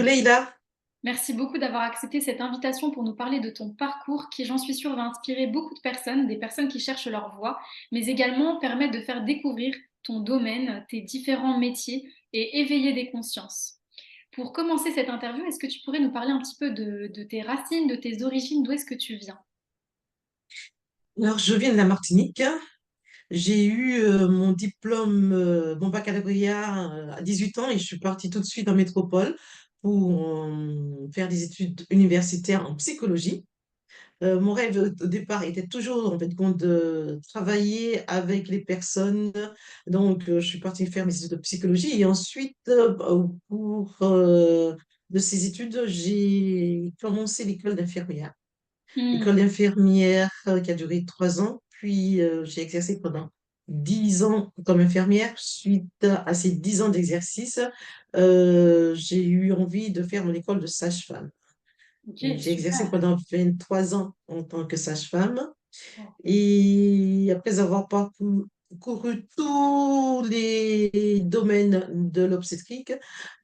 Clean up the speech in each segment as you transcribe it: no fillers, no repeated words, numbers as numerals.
Bonjour Leïla. Merci beaucoup d'avoir accepté cette invitation pour nous parler de ton parcours qui, j'en suis sûre, va inspirer beaucoup de personnes, des personnes qui cherchent leur voie, mais également permettre de faire découvrir ton domaine, tes différents métiers et éveiller des consciences. Pour commencer cette interview, est-ce que tu pourrais nous parler un petit peu de tes racines, de tes origines, d'où est-ce que tu viens? Alors, je viens de la Martinique. J'ai eu mon diplôme, mon baccalauréat à 18 ans et je suis partie tout de suite en métropole pour faire des études universitaires en psychologie. Mon rêve au départ était toujours, en fait, compte de travailler avec les personnes. Donc, je suis partie faire mes études de psychologie et ensuite, au cours de ces études, j'ai commencé l'école d'infirmière. École Hmm, d'infirmière qui a duré 3 ans. Puis j'ai exercé pendant 10 ans comme infirmière. Suite à ces 10 ans d'exercice, j'ai eu envie de faire mon école de sage-femme. ok, J'ai exercé super. pendant 23 ans en tant que sage-femme. Et après avoir parcouru tous les domaines de l'obstétrique,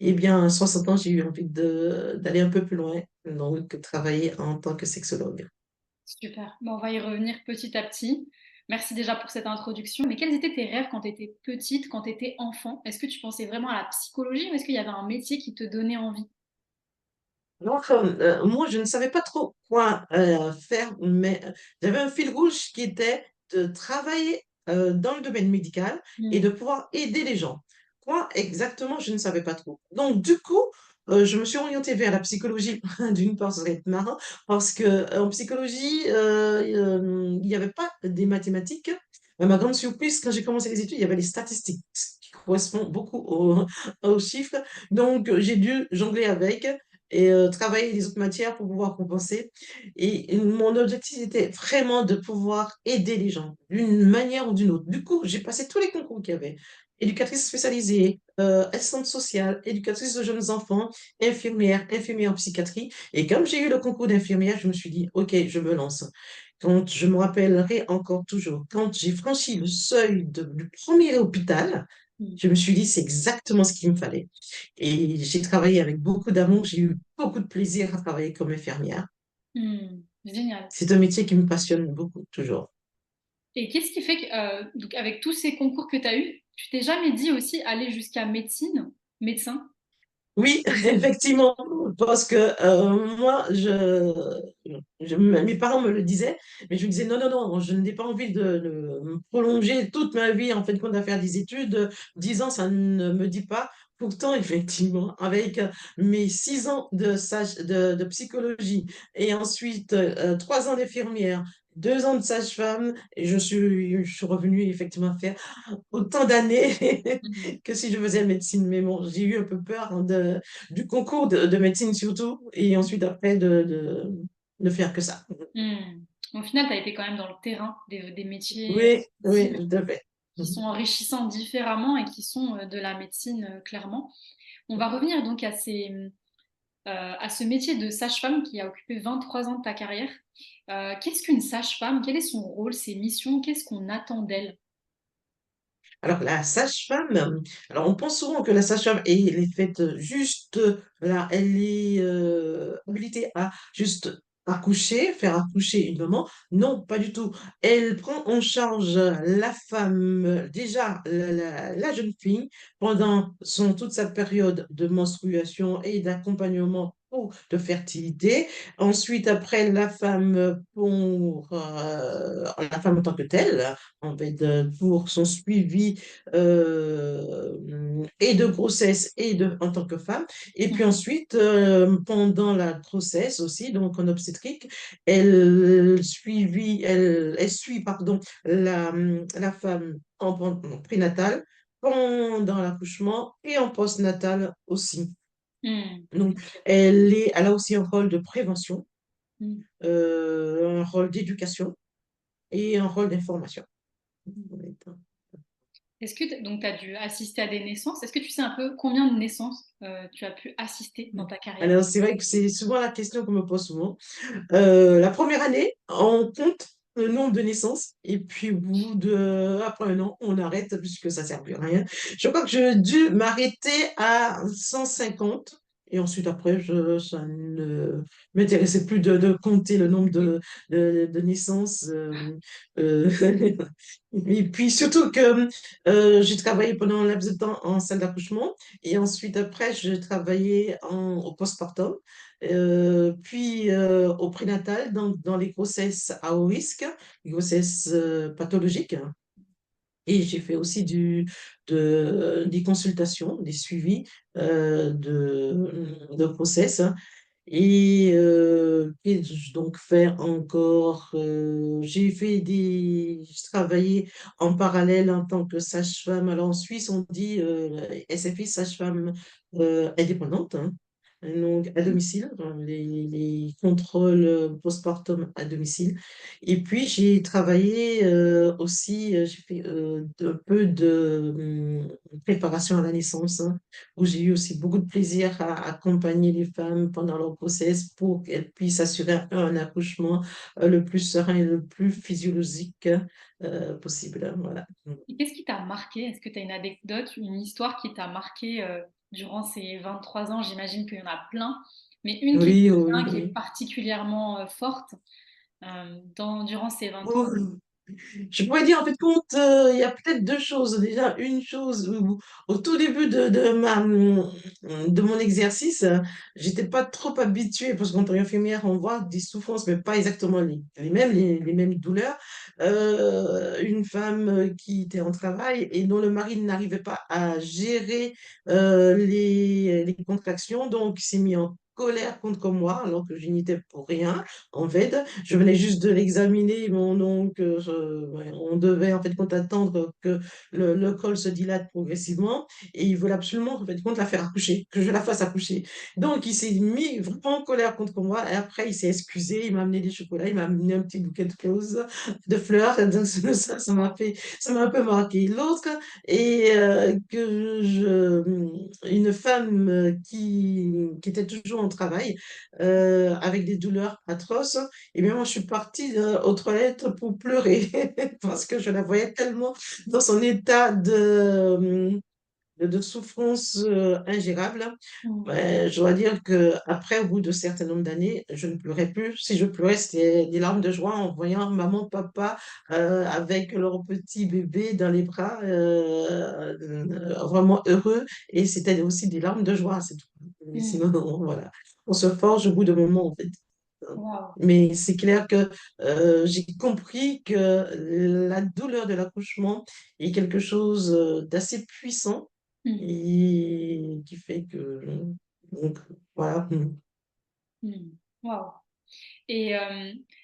eh bien, à 60 ans, j'ai eu envie d'aller un peu plus loin, donc travailler en tant que sexologue. Super. Bon, on va y revenir petit à petit. Merci déjà pour cette introduction. Mais quels étaient tes rêves quand tu étais petite, quand tu étais enfant? Est-ce que tu pensais vraiment à la psychologie ou est-ce qu'il y avait un métier qui te donnait envie? Donc, moi, je ne savais pas trop quoi faire, mais j'avais un fil rouge qui était de travailler dans le domaine médical et de Hmm. pouvoir aider les gens. Quoi exactement, je ne savais pas trop. Donc, du coup, je me suis orientée vers la psychologie. D'une part, ça serait marrant, parce que en psychologie, il n'y avait pas des mathématiques. À ma grande surprise, quand j'ai commencé les études, il y avait les statistiques, ce qui correspond beaucoup aux chiffres. Donc, j'ai dû jongler avec et travailler les autres matières pour pouvoir compenser. Et mon objectif était vraiment de pouvoir aider les gens d'une manière ou d'une autre. Du coup, j'ai passé tous les concours qu'il y avait. Éducatrice spécialisée, assistante sociale, éducatrice de jeunes enfants, infirmière en psychiatrie. Et comme j'ai eu le concours d'infirmière, je me suis dit, OK, je me lance. Quand je me rappellerai encore toujours, quand j'ai franchi le seuil du premier hôpital, Hmm. je me suis dit, c'est exactement ce qu'il me fallait. Et j'ai travaillé avec beaucoup d'amour, j'ai eu beaucoup de plaisir à travailler comme infirmière. Hmm. Génial. C'est un métier qui me passionne beaucoup, toujours. Et qu'est-ce qui fait que, donc avec tous ces concours que tu as eus, tu t'es jamais dit aussi aller jusqu'à médecine, médecin? Oui, effectivement, parce que moi, mes parents me le disaient, mais je me disais non, non, non, je n'ai pas envie de me prolonger toute ma vie en fait de compte à faire des études. 10 ans, ça ne me dit pas. Pourtant, effectivement, avec mes 6 ans de psychologie et ensuite 3 ans d'infirmière, 2 ans de sage-femme, et je suis revenue effectivement faire autant d'années Mhm. que si je faisais médecine. Mais bon, j'ai eu un peu peur hein, du concours de médecine surtout, et ensuite après de faire que ça. Hmm. Au final, tu as été quand même dans le terrain des métiers Oui, oui, difficiles tout à fait. qui sont enrichissants différemment et qui sont de la médecine, clairement. On va revenir donc à ce métier de sage-femme qui a occupé 23 ans de ta carrière. Qu'est-ce qu'une sage-femme? Quel est son rôle, ses missions? Qu'est-ce qu'on attend d'elle? Alors, la sage-femme, alors on pense souvent que la sage-femme, elle est faite juste, là, elle est habilitée à juste accoucher, faire accoucher une maman. Non, pas du tout. Elle prend en charge la femme, déjà la jeune fille, pendant toute sa période de menstruation et d'accompagnement ou de fertilité. Ensuite, après, la femme en tant que telle, en fait, pour son suivi et de grossesse en tant que femme. Et puis ensuite, pendant la grossesse aussi, donc en obstétrique, elle suit pardon, la femme en prénatal, pendant l'accouchement et en postnatal aussi. Hmm. Donc, Ok. elle a aussi un rôle de prévention, Hmm. un rôle d'éducation et un rôle d'information. Est-ce que donc tu as dû assister à des naissances? Est-ce que tu sais un peu combien de naissances tu as pu assister dans ta carrière? Alors, c'est vrai que c'est souvent la question qu'on me pose souvent. La première année, on compte le nombre de naissances et puis après un an, on arrête puisque ça ne sert plus à rien. Je crois que j'ai dû m'arrêter à 150 Et ensuite, après, ça ne m'intéressait plus de compter le nombre de naissances. Euh, et puis, surtout que j'ai travaillé pendant un laps de temps en salle d'accouchement. Et ensuite, après, je travaillais au postpartum, puis au prénatal, dans les grossesses à haut risque, les grossesses pathologiques. Et j'ai fait aussi des consultations, des suivis de grossesse. Et donc faire encore, j'ai travaillé en parallèle en tant que sage-femme. Alors en Suisse, on dit SFI, sage-femme indépendante, hein. Donc à domicile, les contrôles postpartum à domicile. Et puis j'ai travaillé aussi, j'ai fait un peu de préparation à la naissance, hein, où j'ai eu aussi beaucoup de plaisir à accompagner les femmes pendant leur grossesse pour qu'elles puissent assurer un accouchement le plus serein et le plus physiologique possible, hein. Voilà. Et qu'est-ce qui t'a marqué? Est-ce que tu as une anecdote, une histoire qui t'a marqué durant ces 23 ans? J'imagine qu'il y en a plein, mais une qui te Oui, oui, vient, qui est oui. particulièrement forte durant ces 23 ans. Oui. Je pourrais dire, en fait, compte, il y a peut-être deux choses. Déjà, une chose, au tout début de mon exercice, j'étais pas trop habituée, parce qu'en tant qu'infirmière, on voit des souffrances, mais pas exactement les mêmes douleurs. Une femme qui était en travail et dont le mari n'arrivait pas à gérer les contractions, donc il s'est mis en colère contre moi, alors que je n'y étais pour rien, en fait. Je venais juste de l'examiner, bon, donc ouais, on devait en fait compte attendre que le col se dilate progressivement et il voulait absolument en fait compte la faire accoucher, que je la fasse accoucher. Donc il s'est mis vraiment en colère contre moi et après il s'est excusé, il m'a amené des chocolats, il m'a amené un petit bouquet de roses, de fleurs, et donc ça m'a un peu marqué. L'autre est une femme qui était toujours en travail avec des douleurs atroces. Et bien, moi, je suis partie aux toilettes pour pleurer parce que je la voyais tellement dans son état de souffrance ingérable. Mm. Ouais, je dois dire qu'après, au bout de certain nombre d'années, je ne pleurais plus. Si je pleurais, c'était des larmes de joie en voyant maman, papa avec leur petit bébé dans les bras, vraiment heureux. Et c'était aussi des larmes de joie, c'est tout. Mais Mm. sinon, voilà, on se forge au bout de moment, en fait. Waouh. Mais c'est clair que j'ai compris que la douleur de l'accouchement est quelque chose d'assez puissant Mm. et qui fait que, donc, voilà. Mm. Waouh. Et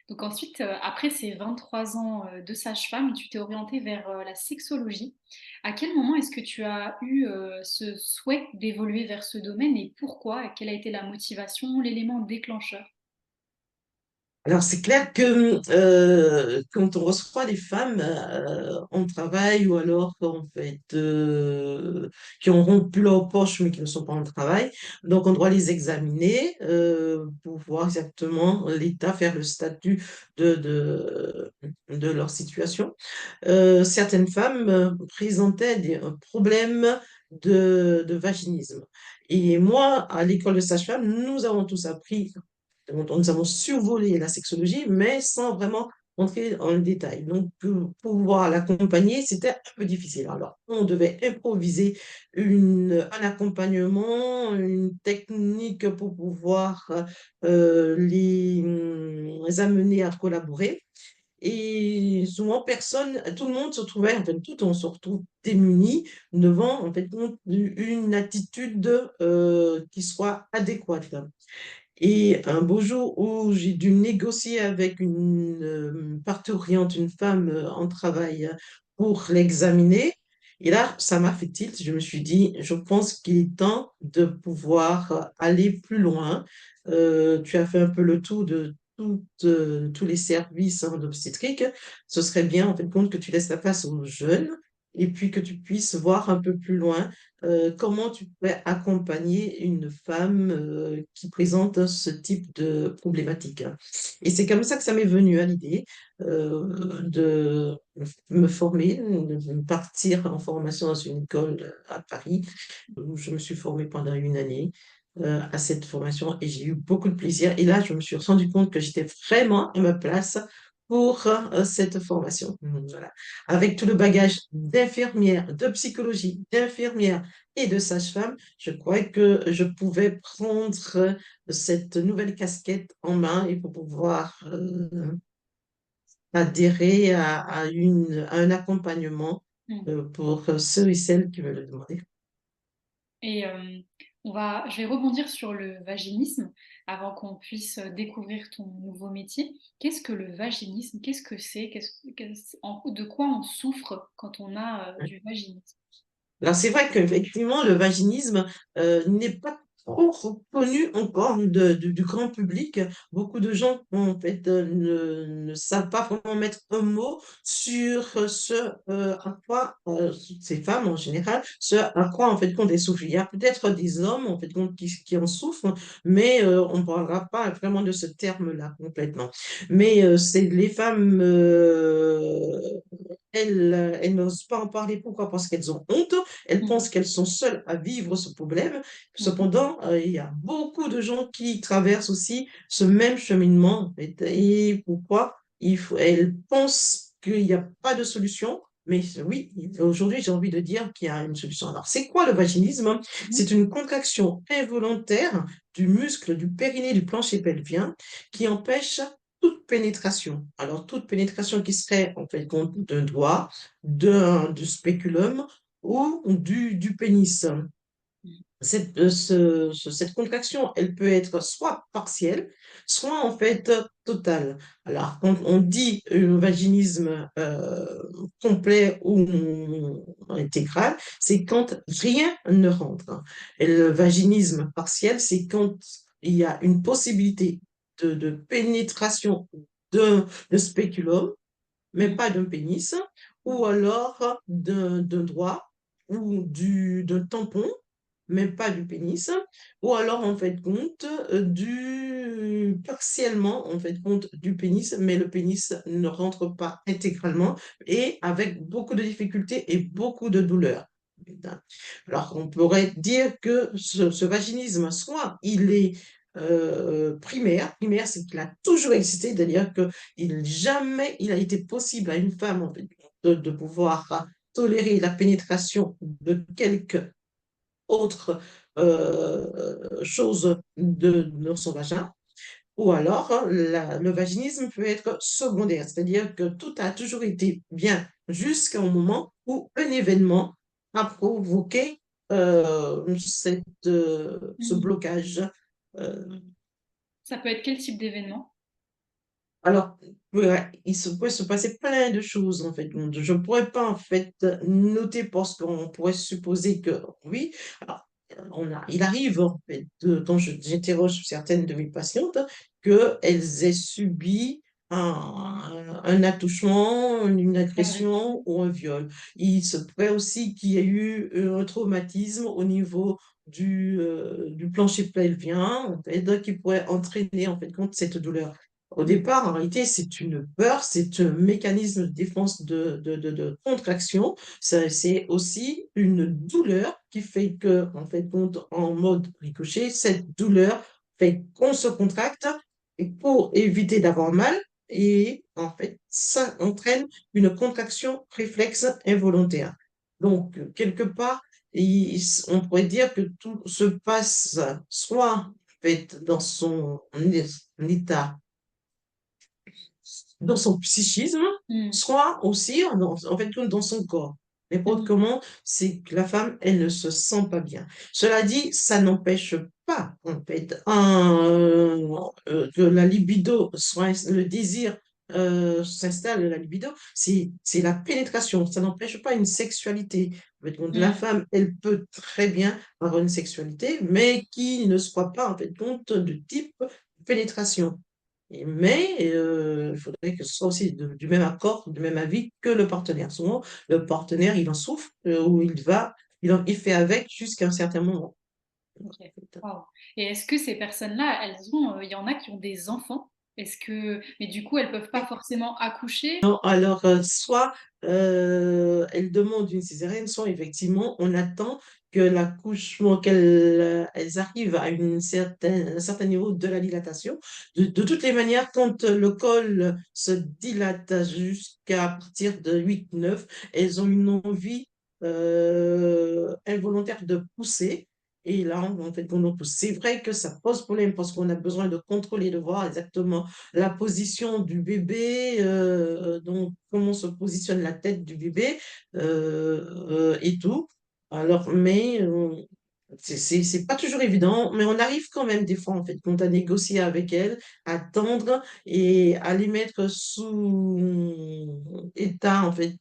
donc ensuite, après ces 23 ans de sage-femme, tu t'es orientée vers la sexologie. À quel moment est-ce que tu as eu ce souhait d'évoluer vers ce domaine et pourquoi? Et quelle a été la motivation, l'élément déclencheur? Alors, c'est clair que quand on reçoit des femmes en travail ou alors en fait, qui ont rompu leur poche mais qui ne sont pas en travail, donc on doit les examiner pour voir exactement l'état, faire le statut de leur situation. Certaines femmes présentaient un problème de vaginisme. Et moi, à l'école de sage-femme, nous avons tous appris, nous avons survolé la sexologie, mais sans vraiment entrer dans le détail. Donc, pour pouvoir l'accompagner, c'était un peu difficile. Alors, on devait improviser un accompagnement, une technique pour pouvoir les amener à collaborer. Et souvent, tout le monde se trouvait, en fait, tout on se retrouve démuni devant, en fait, une attitude qui soit adéquate. Et un beau jour où j'ai dû négocier avec une parturiente, une femme en travail pour l'examiner, et là, ça m'a fait tilt. Je me suis dit, je pense qu'il est temps de pouvoir aller plus loin. Tu as fait un peu le tour de tous les services hein, d'obstétrique. Ce serait bien, en fait, compte que tu laisses la place aux jeunes et puis que tu puisses voir un peu plus loin comment tu pourrais accompagner une femme qui présente ce type de problématique. Et c'est comme ça que ça m'est venu à l'idée de me former, de partir en formation dans une école à Paris, où je me suis formée pendant une année. à cette formation et j'ai eu beaucoup de plaisir. Et là, je me suis rendu compte que j'étais vraiment à ma place pour cette formation. Voilà. Avec tout le bagage d'infirmière, de psychologie, d'infirmière et de sage-femme, je crois que je pouvais prendre cette nouvelle casquette en main et pour pouvoir adhérer à un accompagnement Mm. pour ceux et celles qui veulent le demander. Et je vais rebondir sur le vaginisme avant qu'on puisse découvrir ton nouveau métier. Qu'est-ce que le vaginisme? Qu'est-ce que c'est? De quoi on souffre quand on a du vaginisme? Alors, c'est vrai qu'effectivement, le vaginisme n'est pas trop reconnu encore du grand public. Beaucoup de gens, en fait, ne savent pas vraiment mettre un mot sur ce à quoi, ces femmes en général, ce à quoi, en fait, qu'on elles souffrent. Il y a peut-être des hommes, en fait, qui en souffrent, mais on ne parlera pas vraiment de ce terme-là complètement. Mais c'est les femmes elles n'osent pas en parler. Pourquoi? Parce qu'elles ont honte. Elles Mhm. pensent qu'elles sont seules à vivre ce problème. Mhm. Cependant, il y a beaucoup de gens qui traversent aussi ce même cheminement, en fait. Et pourquoi? Elles pensent qu'il n'y a pas de solution. Mais oui, aujourd'hui, j'ai envie de dire qu'il y a une solution. Alors, c'est quoi le vaginisme? Mhm. C'est une contraction involontaire du muscle du périnée du plancher pelvien qui empêche toute pénétration. Alors, toute pénétration qui serait en fait d'un doigt, du spéculum ou du pénis. Cette contraction, elle peut être soit partielle, soit en fait totale. Alors, quand on dit un vaginisme complet ou intégral, c'est quand rien ne rentre. Et le vaginisme partiel, c'est quand il y a une possibilité de pénétration de spéculum, mais Mhm. pas d'un pénis, ou alors d'un doigt ou d'un tampon, mais pas du pénis, ou alors en fait compte du partiellement en fait compte du pénis, mais le pénis ne rentre pas intégralement et avec beaucoup de difficultés et beaucoup de douleurs. Alors on pourrait dire que ce vaginisme, soit il est primaire c'est qu'il a toujours existé, c'est-à-dire que jamais il a été possible à une femme en fait, de pouvoir tolérer la pénétration de quelque autre chose dans son vagin. Ou alors, le vaginisme peut être secondaire, c'est-à-dire que tout a toujours été bien jusqu'au moment où un événement a provoqué ce Mhm. blocage. Euh, Ça peut être quel type d'événement? alors, ouais, il se peut se passer plein de choses, en fait. Donc, je ne pourrais pas, en fait, noter parce qu'on pourrait supposer que oui. Alors, il arrive, en fait, quand j'interroge certaines de mes patientes, qu'elles aient subi un attouchement, une agression L'agression. ou un viol. Il se pourrait aussi qu'il y ait eu un traumatisme au niveau du plancher pelvien, en fait, qui pourrait entraîner, en fait, contre cette douleur. Au Mhm. départ, en réalité, c'est une peur, c'est un mécanisme de défense de contraction. C'est aussi une douleur qui fait que, en fait, en mode ricochet, cette douleur fait qu'on se contracte et pour éviter d'avoir mal. Et en fait, ça entraîne une contraction réflexe involontaire. Donc, quelque part, on pourrait dire que tout se passe soit en fait, dans son état dans son psychisme, Mhm. soit aussi en fait dans son corps. N'importe Mhm. comment, c'est que la femme, elle ne se sent pas bien. Cela dit, ça n'empêche pas, en fait, que la libido soit, le désir s'installe, la libido, c'est la pénétration. Ça n'empêche pas une sexualité. En fait, donc, la Mhm. femme, elle peut très bien avoir une sexualité, mais qui ne soit pas, en fait, compte de type pénétration. Mais il faudrait que ce soit aussi du même accord, du même avis que le partenaire. Souvent, le partenaire, il en souffre ou il fait avec jusqu'à un certain moment. Ok. Wow. Et est-ce que ces personnes-là, il y en a qui ont des enfants? Mais du coup, elles peuvent pas forcément accoucher? Non, alors, soit, elle demande une césarienne, soit effectivement, on attend que l'accouchement elles arrivent à un certain niveau de la dilatation. De toutes les manières, quand le col se dilate jusqu'à partir de 8, 9, elles ont une envie, involontaire de pousser et là, en fait, on pousse. C'est vrai que ça pose problème parce qu'on a besoin de contrôler, de voir exactement la position du bébé, donc comment se positionne la tête du bébé et tout. Alors, mais c'est pas toujours évident, mais on arrive quand même des fois en fait, quand à négocier avec elle, à tendre et à les mettre sous état en fait,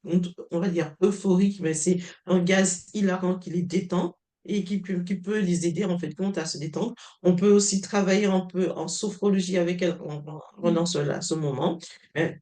on va dire euphorique, mais c'est un gaz hilarant qui les détend et qui peut les aider en fait compte à se détendre. On peut aussi travailler un peu en sophrologie avec elle pendant Mmh. ce moment. Mais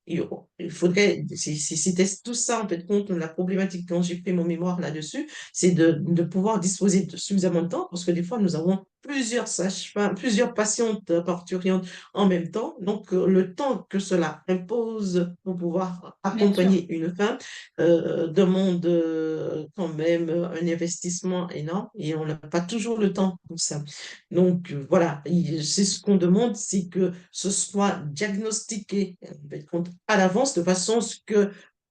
il faudrait, si c'était tout ça, en fait, compte, la problématique, quand j'ai fait mon mémoire là-dessus, c'est de pouvoir disposer de suffisamment de temps, parce que des fois, nous avons plusieurs sages-femmes, plusieurs patientes parturientes en même temps. Donc, le temps que cela impose pour pouvoir Bien sûr. accompagner une femme demande quand même un investissement énorme et on n'a pas toujours le temps pour ça. Donc, voilà, c'est ce qu'on demande, c'est que ce soit diagnostiqué à l'avance de façon à ce que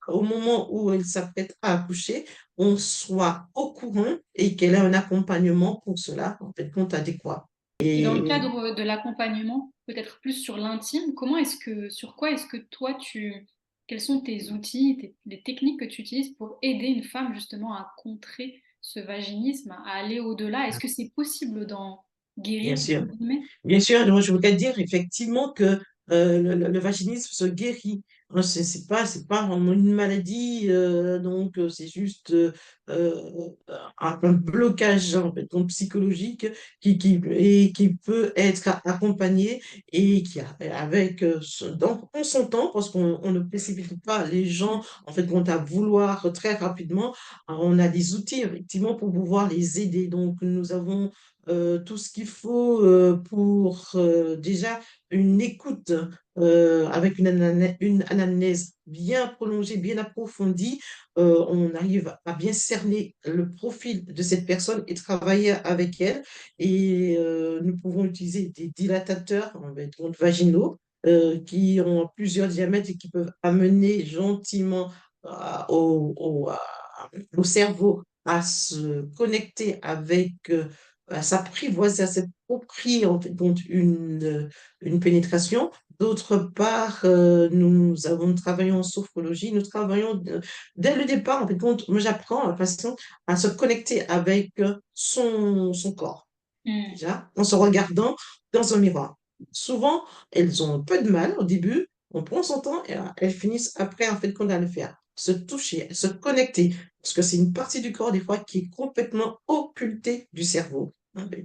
au moment où elle s'apprête à accoucher, on soit au courant et qu'elle ait un accompagnement pour cela, en fait, compte adéquat. Et dans le Et cadre de l'accompagnement, peut-être plus sur l'intime, sur quoi est-ce que toi quels sont tes outils, les techniques que tu utilises pour aider une femme justement à contrer ce vaginisme, à aller au-delà? Est-ce que c'est possible d'en bien guérir, sûr, entre guillemets? bien sûr, moi, je voudrais dire effectivement que le vaginisme se guérit. Hein, c'est pas vraiment une maladie, donc c'est juste un blocage en fait, donc, psychologique qui peut être accompagné et avec en son temps, parce qu'on ne précipite pas les gens en fait vont à vouloir très rapidement. Alors, on a des outils effectivement pour pouvoir les aider. Donc nous avons tout ce qu'il faut pour déjà une écoute avec une anamnèse bien prolongée, bien approfondie. On arrive à bien cerner le profil de cette personne et travailler avec elle. Et nous pouvons utiliser des dilatateurs donc vaginaux qui ont plusieurs diamètres et qui peuvent amener gentiment au cerveau à se connecter avec à s'apprivoiser, à s'approprier en fait, donc une pénétration. D'autre part, nous travaillons en sophrologie, nous travaillons dès le départ, en fait, moi j'apprends à la façon à se connecter avec son corps, Mmh. déjà, en se regardant dans un miroir. Souvent, elles ont un peu de mal au début, on prend son temps et elles finissent après, en fait, qu'on a le faire. Se toucher, se connecter, parce que c'est une partie du corps, des fois, qui est complètement occultée du cerveau. En fait.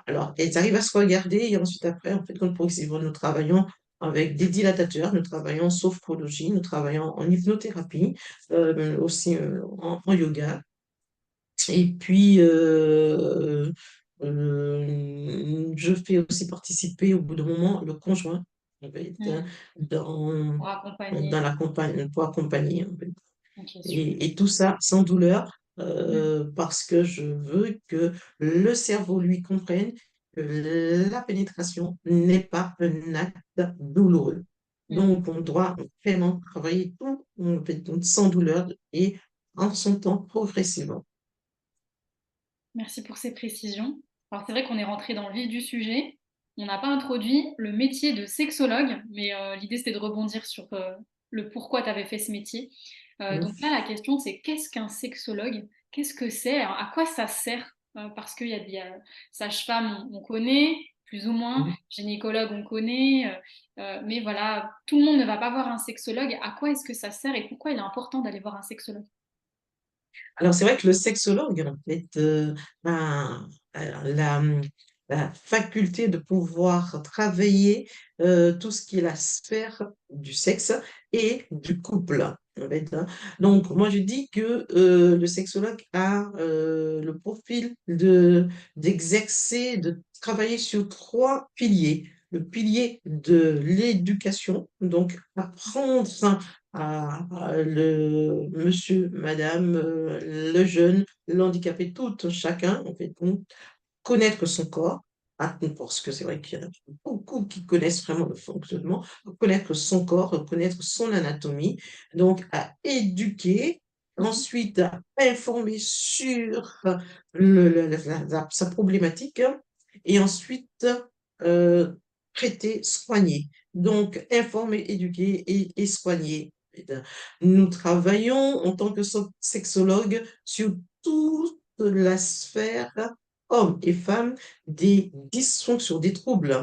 Alors, elles arrivent à se regarder et ensuite, après, en fait, quand progressivement, nous travaillons avec des dilatateurs, nous travaillons en sophrologie, nous travaillons en hypnothérapie, aussi en yoga. Et puis, je fais aussi participer au bout d'un moment le conjoint en fait, Mmh. dans, Pour accompagner. dans pour accompagner. En fait. OK, super. Et tout ça sans douleur Mmh. parce que je veux que le cerveau lui comprenne que la pénétration n'est pas un acte douloureux. Mmh. Donc, on doit vraiment travailler tout en fait, donc, sans douleur et en son temps progressivement. Merci pour ces précisions. Alors c'est vrai qu'on est rentré dans le vif du sujet. On n'a pas introduit le métier de sexologue, mais l'idée c'était de rebondir sur le pourquoi tu avais fait ce métier. Donc là, la question c'est qu'est-ce qu'un sexologue? Qu'est-ce que c'est? Alors, à quoi ça sert? Parce qu'il y a sage-femme, on connaît, plus ou moins, Mhm. gynécologue, on connaît, mais voilà, tout le monde ne va pas voir un sexologue. À quoi est-ce que ça sert et pourquoi il est important d'aller voir un sexologue? Alors, c'est vrai que le sexologue, en fait, a la, la faculté de pouvoir travailler tout ce qui est la sphère du sexe et du couple. En fait, hein. Donc, moi, je dis que le sexologue a le profil d'exercer, de travailler sur trois piliers. le pilier de l'éducation. Donc, apprendre à le monsieur, madame, le jeune, l'handicapé, tout, chacun, en fait, connaître son corps, parce que c'est vrai qu'il y en a beaucoup qui connaissent vraiment le fonctionnement, connaître son corps, connaître son anatomie, donc à éduquer, Mhm. ensuite à informer sur sa problématique, et ensuite euh, traiter, soigner. Donc informer, éduquer et soigner. Nous travaillons en tant que sexologue sur toute la sphère hommes et femmes des dysfonctions, des troubles.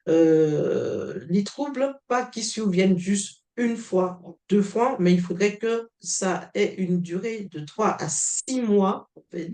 Les troubles, pas qui surviennent juste une fois, deux fois, mais il faudrait que ça ait une durée de 3 à 6 mois en fait,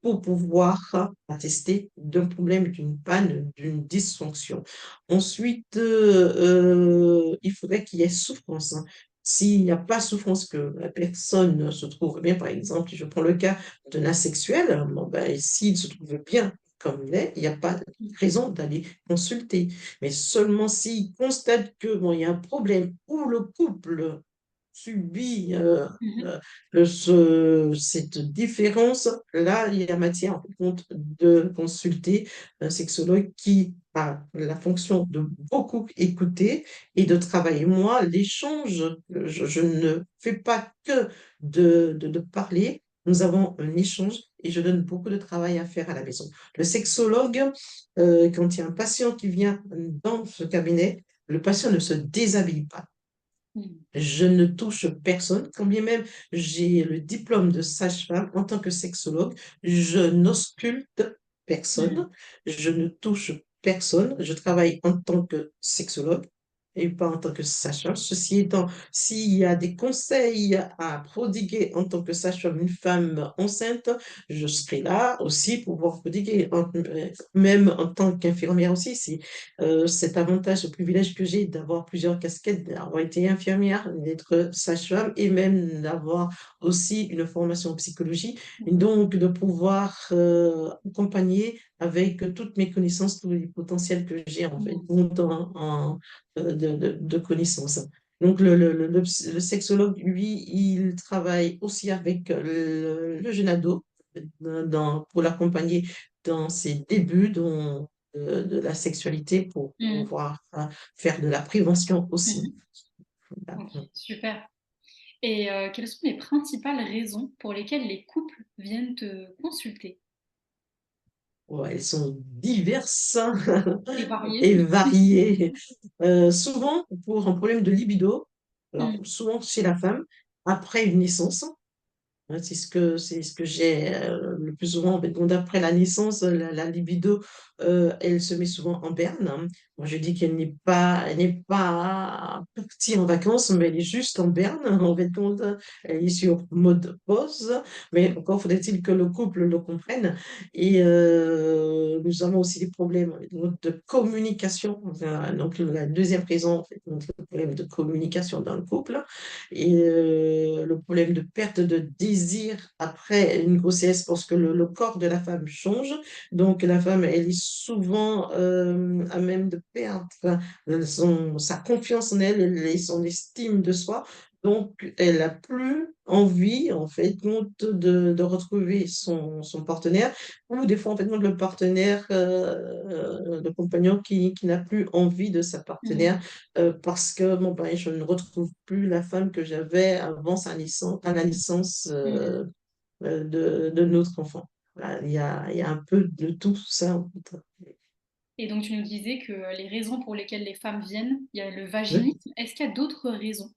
pour pouvoir attester d'un problème, d'une panne, d'une dysfonction. Ensuite, il faudrait qu'il y ait souffrance, hein. S'il n'y a pas souffrance, que la personne se trouve bien, par exemple, je prends le cas d'un asexuel, bon, ben, s'il se trouve bien comme il est, il n'y a pas de raison d'aller consulter. Mais seulement s'il constate que bon, il y a un problème ou le couple subit Mhm. cette différence, là, il y a matière, en fin de compte, de consulter un sexologue qui a la fonction de beaucoup écouter et de travailler. Moi, l'échange, je ne fais pas que de parler. Nous avons un échange et je donne beaucoup de travail à faire à la maison. Le sexologue, quand il y a un patient qui vient dans ce cabinet, le patient ne se déshabille pas. Mhm. Je ne touche personne, quand bien même j'ai le diplôme de sage-femme en tant que sexologue, je n'ausculte personne, Mhm. je ne touche personne, je travaille en tant que sexologue et pas en tant que sage-femme. Ceci étant, s'il y a des conseils à prodiguer en tant que sage-femme, une femme enceinte, je serai là aussi pour pouvoir prodiguer, même en tant qu'infirmière aussi, si cet avantage, ce privilège que j'ai d'avoir plusieurs casquettes, d'avoir été infirmière, d'être sage-femme et même d'avoir aussi une formation en psychologie, et Mhm. donc de pouvoir accompagner avec toutes mes connaissances, tous les potentiels que j'ai en fait, Mhm. de connaissances. Donc le sexologue, lui, il travaille aussi avec le jeune ado pour l'accompagner dans ses débuts, de la sexualité pour Mhm. pouvoir faire de la prévention aussi. Mhm. Voilà. Ok, super. Et quelles sont les principales raisons pour lesquelles les couples viennent te consulter? Ouais, elles sont diverses Et variées? et variées. Souvent, pour un problème de libido, alors Mhm. souvent chez la femme, après une naissance, hein, c'est ce que j'ai le plus souvent. En fait, bon, d'après la naissance, la libido, elle se met souvent en berne, hein. Moi, je dis elle n'est pas partie en vacances, mais elle est juste en berne. En fait, compte, elle est sur mode pause. Mais encore faudrait-il que le couple le comprenne. Et nous avons aussi des problèmes donc, de communication. Donc, la deuxième raison, en fait, donc, le problème de communication dans le couple et le problème de perte de désir après une grossesse parce que le corps de la femme change. Donc, la femme, elle est souvent à même de perdre sa confiance en elle et son estime de soi. Donc, elle n'a plus envie, en fait, de retrouver son partenaire ou des fois, en fait, le partenaire, le compagnon qui n'a plus envie de sa Mhm. partenaire parce que bon, ben, je ne retrouve plus la femme que j'avais avant à la naissance Mhm. de notre enfant. Voilà, il y a un peu de tout ça, en fait. Et donc tu nous disais que les raisons pour lesquelles les femmes viennent, il y a le Oui, vaginisme. Est-ce qu'il y a d'autres raisons?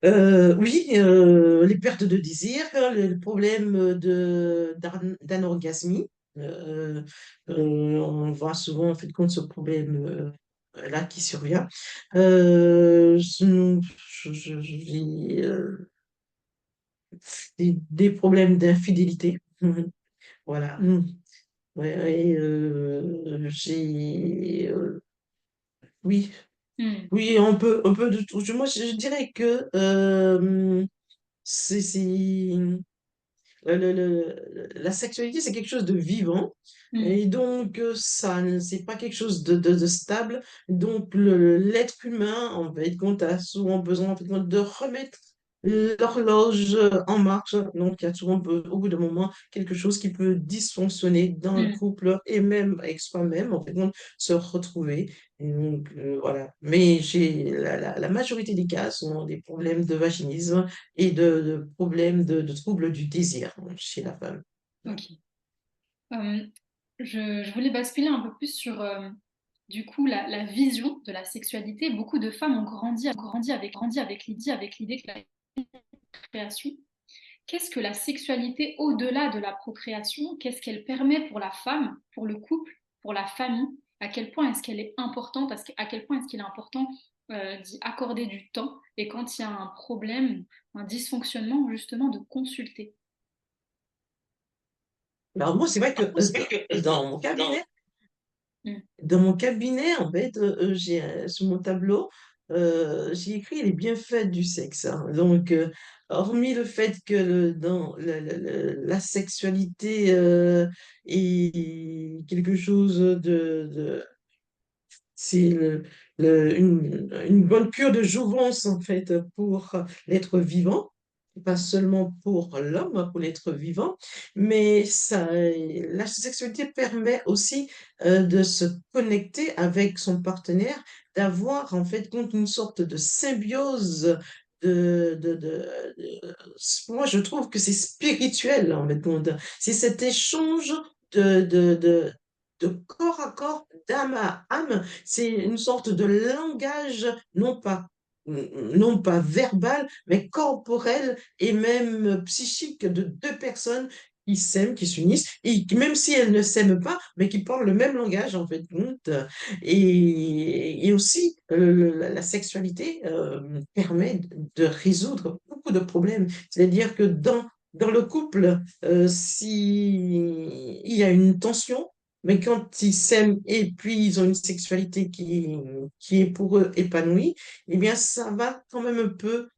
oui, les pertes de désir, le problème d'anorgasmie. On voit souvent en fait compte ce problème là qui survient. J'ai des problèmes d'infidélité. Voilà. Ouais, et, oui, Mhm. oui, un peu de tout. Moi, je dirais que c'est la sexualité, c'est quelque chose de vivant. Mm. Et donc, c'est pas quelque chose de stable. Donc, l'être humain, en fait, compte, a souvent besoin, en fait, compte, de remettre l'horloge en marche. Donc, il y a souvent, au bout d'un moment, quelque chose qui peut dysfonctionner dans le Mm. couple et même avec soi-même, en fait, compte, se retrouver. Et donc, voilà. Mais la majorité des cas sont des problèmes de vaginisme et de problèmes de troubles du désir chez la femme. Ok. Euh, je voulais basculer un peu plus sur du coup la vision de la sexualité. Beaucoup de femmes ont grandi avec l'idée que la procréation. Qu'est-ce que la sexualité au-delà de la procréation? Qu'est-ce qu'elle permet pour la femme, pour le couple, pour la famille? À quel point est-ce qu'elle est importante? À quel point est-ce qu'il est important d'y accorder du temps et quand il y a un problème, un dysfonctionnement, justement, de consulter. Alors moi, c'est vrai que dans mon cabinet, dans mon cabinet, en fait, j'ai sur mon tableau, j'ai écrit les bienfaits du sexe, hein. Donc, hormis le fait que dans la sexualité est quelque chose c'est une bonne cure de jouvence, en fait, pour l'être vivant, pas seulement pour l'homme, pour l'être vivant, mais la sexualité permet aussi de se connecter avec son partenaire, d'avoir en fait compte une sorte de symbiose. Moi, je trouve que c'est spirituel, en fait, compte. C'est cet échange de, de, de, de corps à corps, d'âme à âme, c'est une sorte de langage, non pas verbal, mais corporel et même psychique de deux personnes qui s'aiment, qui s'unissent, et même si elles ne s'aiment pas, mais qui parlent le même langage, en fait. Et aussi, la sexualité permet de résoudre beaucoup de problèmes. C'est-à-dire que dans le couple, si il y a une tension, mais quand ils s'aiment et puis ils ont une sexualité qui est pour eux épanouie, eh bien, ça va quand même un peu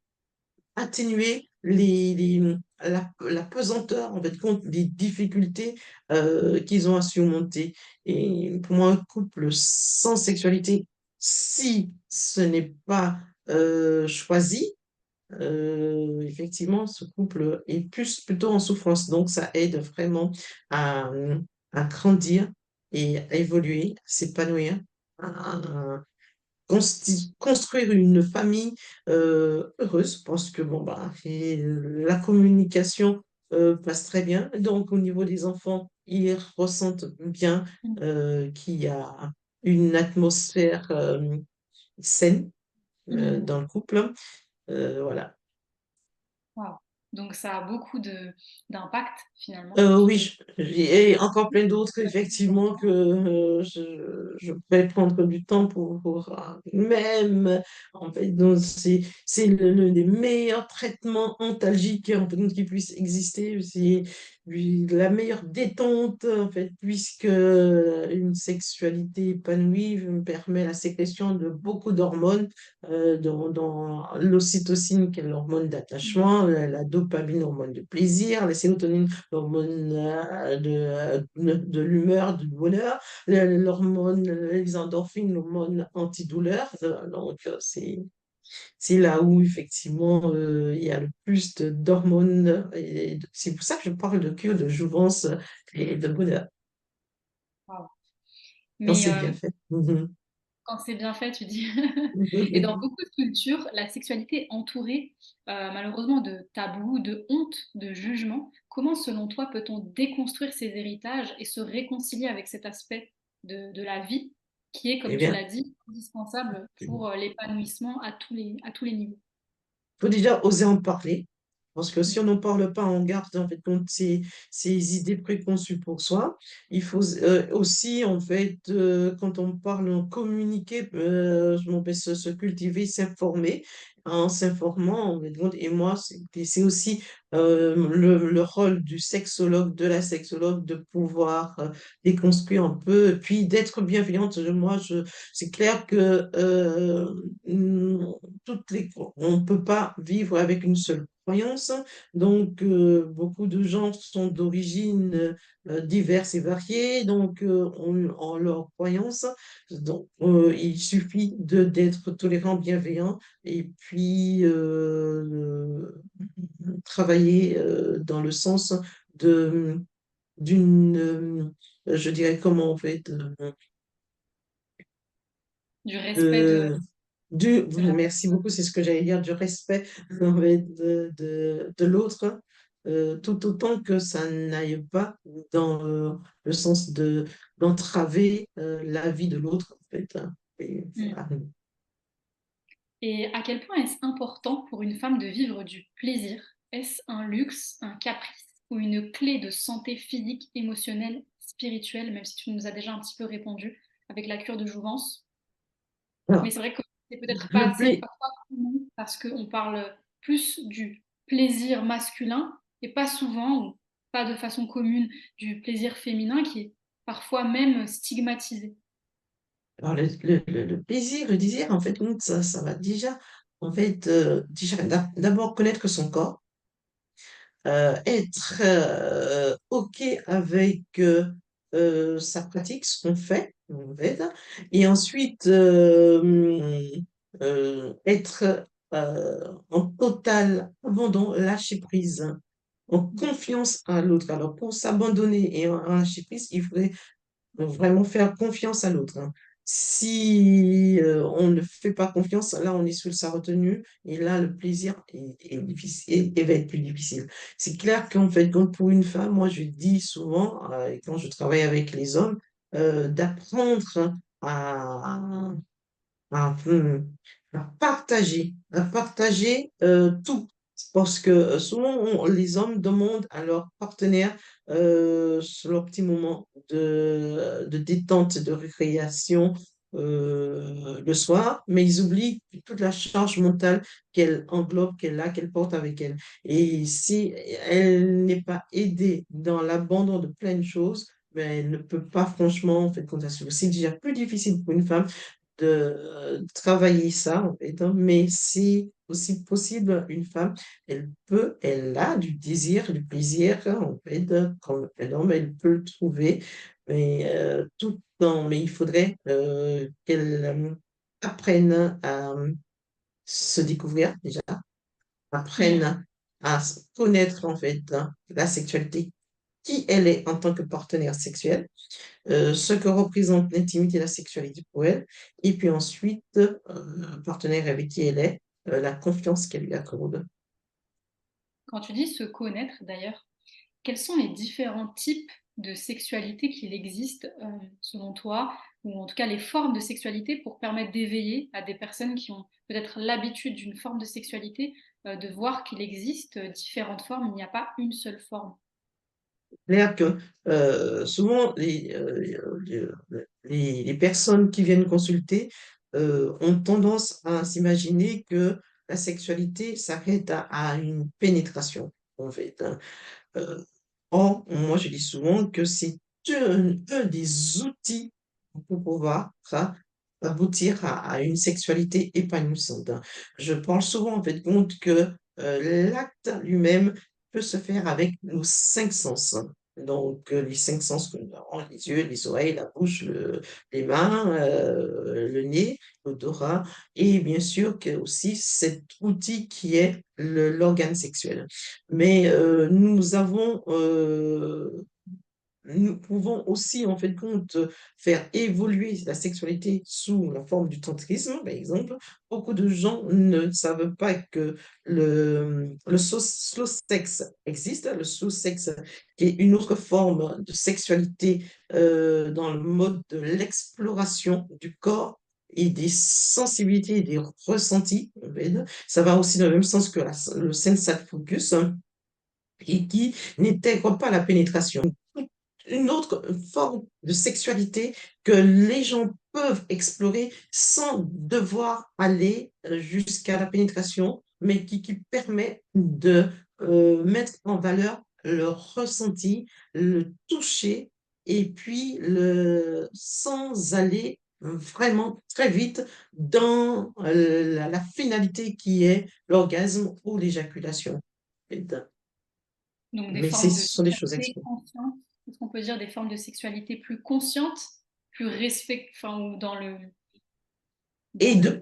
atténuer la pesanteur, en fait, compte des difficultés qu'ils ont à surmonter. Et pour moi, un couple sans sexualité, si ce n'est pas choisi, effectivement, ce couple est plutôt en souffrance. Donc, ça aide vraiment à, à grandir et à évoluer, à s'épanouir, à construire une famille heureuse parce que, bon, bah, la communication passe très bien. Donc, au niveau des enfants, ils ressentent bien qu'il y a une atmosphère saine Mm. dans le couple. Voilà. Wow. Donc ça a beaucoup d'impact finalement Oui, sur et encore plein d'autres, effectivement, que je pourrais prendre du temps même, en fait, donc c'est les meilleurs traitements antalgiques, en fait, qui puissent exister, c'est la meilleure détente, en fait, puisque une sexualité épanouie permet la sécrétion de beaucoup d'hormones, dans l'ocytocine, qui est l'hormone d'attachement, la dopamine, hormone de plaisir, la sérotonine, l'hormone de l'humeur, du bonheur, l'hormone, les endorphines, l'hormone antidouleur. Donc, c'est là où, effectivement, il y a le plus d'hormones. Et c'est pour ça que je parle de cure de jouvence et de bonheur, wow. quand Mais c'est bien fait. Mhm. quand c'est bien fait, tu dis. Et dans beaucoup de cultures, la sexualité est entourée malheureusement de tabous, de honte, de jugement. Comment, selon toi, peut-on déconstruire ces héritages et se réconcilier avec cet aspect de la vie qui est, Eh comme tu bien, l'as dit, indispensable pour l'épanouissement à tous les niveaux? faut déjà oser en parler. Parce que si Mm. on n'en parle pas, on garde en fait compte ces idées préconçues pour soi. Il faut aussi, en fait, quand on parle, on communiquer, se cultiver, s'informer. En s'informant, en fait, compte, et moi, c'est aussi le rôle du sexologue, de la sexologue, de pouvoir déconstruire un peu, puis d'être bienveillante. C'est clair que on ne peut pas vivre avec une seule. croyances. Donc, beaucoup de gens sont d'origines diverses et variées, donc ont leurs croyances. Donc, il suffit d'être tolérant, bienveillant, et puis travailler dans le sens de d'une, je dirais comment en fait, Du respect de, de la merci beaucoup, c'est ce que j'allais dire, du respect en fait, de l'autre, tout autant que ça n'aille pas dans le sens d'entraver la vie de l'autre, en fait, hein. Et personne. voilà. Et à quel point est-ce important pour une femme de vivre du plaisir? Est-ce un luxe, un caprice ou une clé de santé physique, émotionnelle, spirituelle, même si tu nous as déjà un petit peu répondu avec la cure de jouvence? Mais Alors, c'est vrai que c'est peut-être pas le assez blé, parfois commun parce qu'on parle plus du plaisir masculin et pas souvent, ou pas de façon commune, du plaisir féminin qui est parfois même stigmatisé. alors le plaisir, le désir, en fait, ça va déjà, en fait, déjà, d'abord connaître son corps, être OK avec sa pratique, ce qu'on fait, en fait, et ensuite être en total abandon, lâcher prise, en confiance à l'autre. Alors, pour s'abandonner et en lâcher prise, il faudrait vraiment faire confiance à l'autre, hein. Si on ne fait pas confiance, là, on est sous sa retenue et là, le plaisir est difficile et va être plus difficile. C'est clair qu'en fait, donc pour une femme, moi, je dis souvent, et quand je travaille avec les hommes, d'apprendre à, à, hum, à partager tout. Parce que souvent, les hommes demandent à leur partenaire sur leur petit moment de détente, de récréation le soir, mais ils oublient toute la charge mentale qu'elle englobe, qu'elle a, qu'elle porte avec elle. Et si elle n'est pas aidée dans l'abandon de plein de choses, ben, elle ne peut pas franchement en fait compter sur. C'est déjà plus difficile pour une femme de travailler ça, en fait, hein. Mais si aussi possible, une femme, elle a du désir, du plaisir, hein, en fait, comme un homme, elle peut le trouver, mais mais il faudrait qu'elle apprenne à se découvrir déjà, Mm. apprenne à se connaître, en fait, hein, la sexualité, qui elle est en tant que partenaire sexuel, ce que représente l'intimité et la sexualité pour elle, et puis ensuite, un partenaire avec qui elle est, la confiance qu'elle lui accorde. Quand tu dis se connaître d'ailleurs, quels sont les différents types de sexualité qu'il existe selon toi, ou en tout cas les formes de sexualité pour permettre d'éveiller à des personnes qui ont peut-être l'habitude d'une forme de sexualité, de voir qu'il existe différentes formes, il n'y a pas une seule forme. Clair que souvent, les personnes qui viennent consulter ont tendance à s'imaginer que la sexualité s'arrête à une pénétration, en fait, hein. Euh, Or, moi, je dis souvent que c'est un des outils pour pouvoir aboutir à une sexualité épanouissante, hein. Je parle souvent, en fait, compte que l'acte lui-même peut se faire avec nos cinq sens, hein. Donc, les cinq sens que nous avons, les yeux, les oreilles, la bouche, les mains, le nez, l'odorat, et bien sûr que aussi cet outil qui est l'organe sexuel. Mais nous pouvons aussi, en fait, compte, faire évoluer la sexualité sous la forme du tantrisme, par exemple. Beaucoup de gens ne savent pas que le slow sex existe, le slow sex qui est une autre forme de sexualité dans le mode de l'exploration du corps et des sensibilités et des ressentis, en fait. Ça va aussi dans le même sens que le sensate focus, hein, et qui n'intègre pas la pénétration. Une autre forme de sexualité que les gens peuvent explorer sans devoir aller jusqu'à la pénétration, mais qui permet de mettre en valeur le ressenti, le toucher, et puis sans aller vraiment très vite dans la finalité qui est l'orgasme ou l'éjaculation. Donc des Mais formes de ce sont des choses sexualité extrêmes. conscientes, est-ce qu'on peut dire des formes de sexualité plus conscientes, plus respect, enfin, ou Et dans le...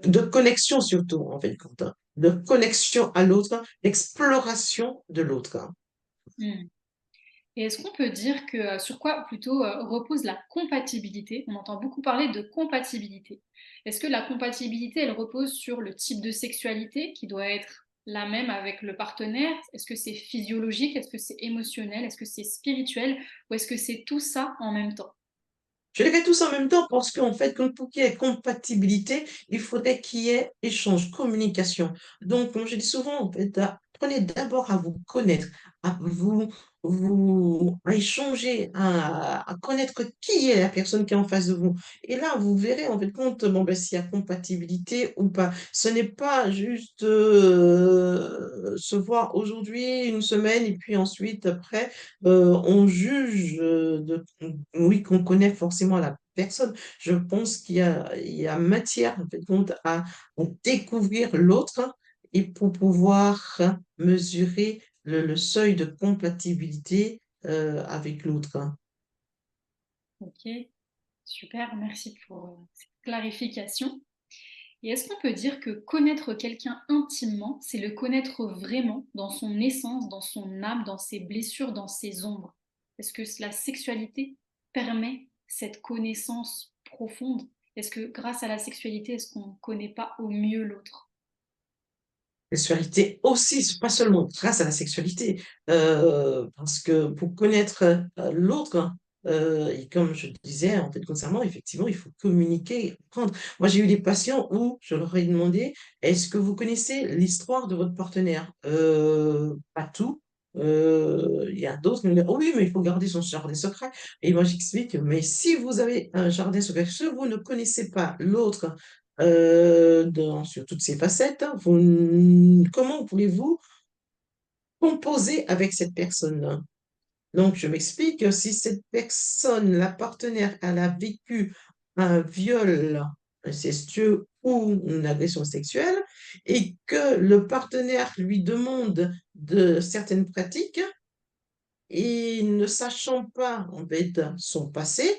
de connexion surtout, en fait, compte, hein. De connexion à l'autre, d'exploration de l'autre, hein. Hmm. Et est-ce qu'on peut dire que sur quoi plutôt repose la compatibilité? On entend beaucoup parler de compatibilité. Est-ce que la compatibilité, elle repose sur le type de sexualité qui doit être la même avec le partenaire? Est-ce que c'est physiologique? Est-ce que c'est émotionnel? Est-ce que c'est spirituel? Ou est-ce que c'est tout ça en même temps? Je les fais tous en même temps parce qu'en fait, pour qu'il y ait compatibilité, il faudrait qu'il y ait échange, communication. Donc, comme je dis souvent, en fait, apprenez d'abord à vous connaître, à échanger, à connaître qui est la personne qui est en face de vous. Et là, vous verrez, en fait, compte, bon, ben, s'il y a compatibilité ou pas. Ce n'est pas juste se voir aujourd'hui, une semaine, et puis ensuite, après, on juge oui, qu'on connaît forcément la personne. Je pense il y a matière, en fait, compte, à découvrir l'autre et pour pouvoir mesurer le seuil de compatibilité avec l'autre. Ok, super, merci pour cette clarification. Et est-ce qu'on peut dire que connaître quelqu'un intimement, c'est le connaître vraiment dans son essence, dans son âme, dans ses blessures, dans ses ombres? Est-ce que la sexualité permet cette connaissance profonde? Est-ce que grâce à la sexualité, est-ce qu'on ne connaît pas au mieux l'autre? Sexualité aussi, c'est pas seulement grâce à la sexualité, parce que pour connaître l'autre, et comme je le disais, en fait, concernant, effectivement, il faut communiquer, apprendre. Moi, j'ai eu des patients où je leur ai demandé, est-ce que vous connaissez l'histoire de votre partenaire? Pas tout. Il y a d'autres qui me disent, oh oui, mais il faut garder son jardin secret. Et moi, j'explique, mais si vous avez un jardin secret, si vous ne connaissez pas l'autre, sur toutes ses facettes, hein. Comment voulez-vous composer avec cette personne-là? Donc, je m'explique, si cette personne, la partenaire, elle a vécu un viol incestueux ou une agression sexuelle et que le partenaire lui demande de certaines pratiques, et ne sachant pas en fait son passé,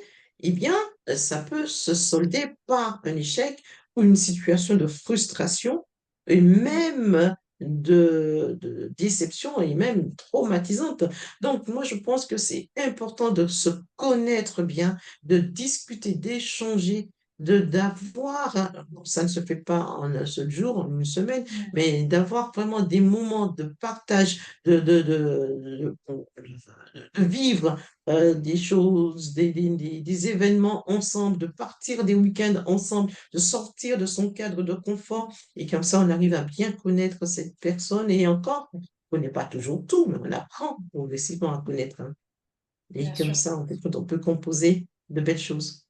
eh bien, ça peut se solder par un échec ou une situation de frustration et même de déception et même traumatisante. Donc, moi, je pense que c'est important de se connaître bien, de discuter, d'échanger, d'avoir, bon, ça ne se fait pas en un seul jour, en une semaine, Mm. mais d'avoir vraiment des moments de partage, de vivre des choses, des événements ensemble, de partir des week-ends ensemble, de sortir de son cadre de confort. Et comme ça, on arrive à bien connaître cette personne. Et encore, on ne connaît pas toujours tout, mais on apprend progressivement à connaître, hein. Et Bien comme sûr. ça, en fait, on peut composer de belles choses.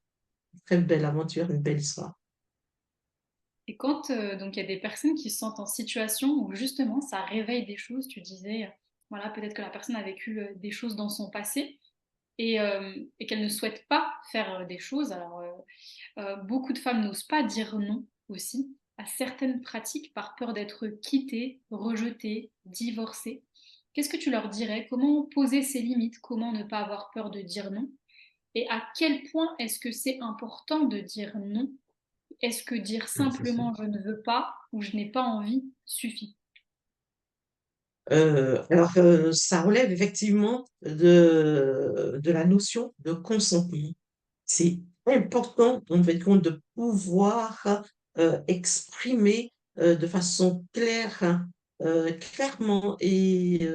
Une très belle aventure, une belle histoire. Et quand donc il y a des personnes qui se sentent en situation où justement ça réveille des choses, tu disais, voilà, peut-être que la personne a vécu des choses dans son passé et qu'elle ne souhaite pas faire des choses. Alors, beaucoup de femmes n'osent pas dire non aussi à certaines pratiques par peur d'être quittées, rejetées, divorcées. Qu'est-ce que tu leur dirais? Comment poser ses limites? Comment ne pas avoir peur de dire non? Et à quel point est-ce que c'est important de dire non? Est-ce que dire Oui, c'est sûr. simplement je ne veux pas ou je n'ai pas envie suffit? Ça relève effectivement de la notion de consentement. C'est important, en fait, compte, de pouvoir exprimer de façon claire, clairement et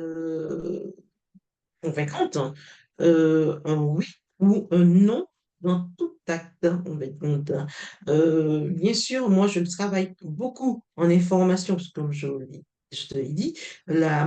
convaincante, hein, un oui ou un non dans tout acte, en fait, compte, hein. Bien sûr, moi, je travaille beaucoup en information, parce que comme je te l'ai dit, la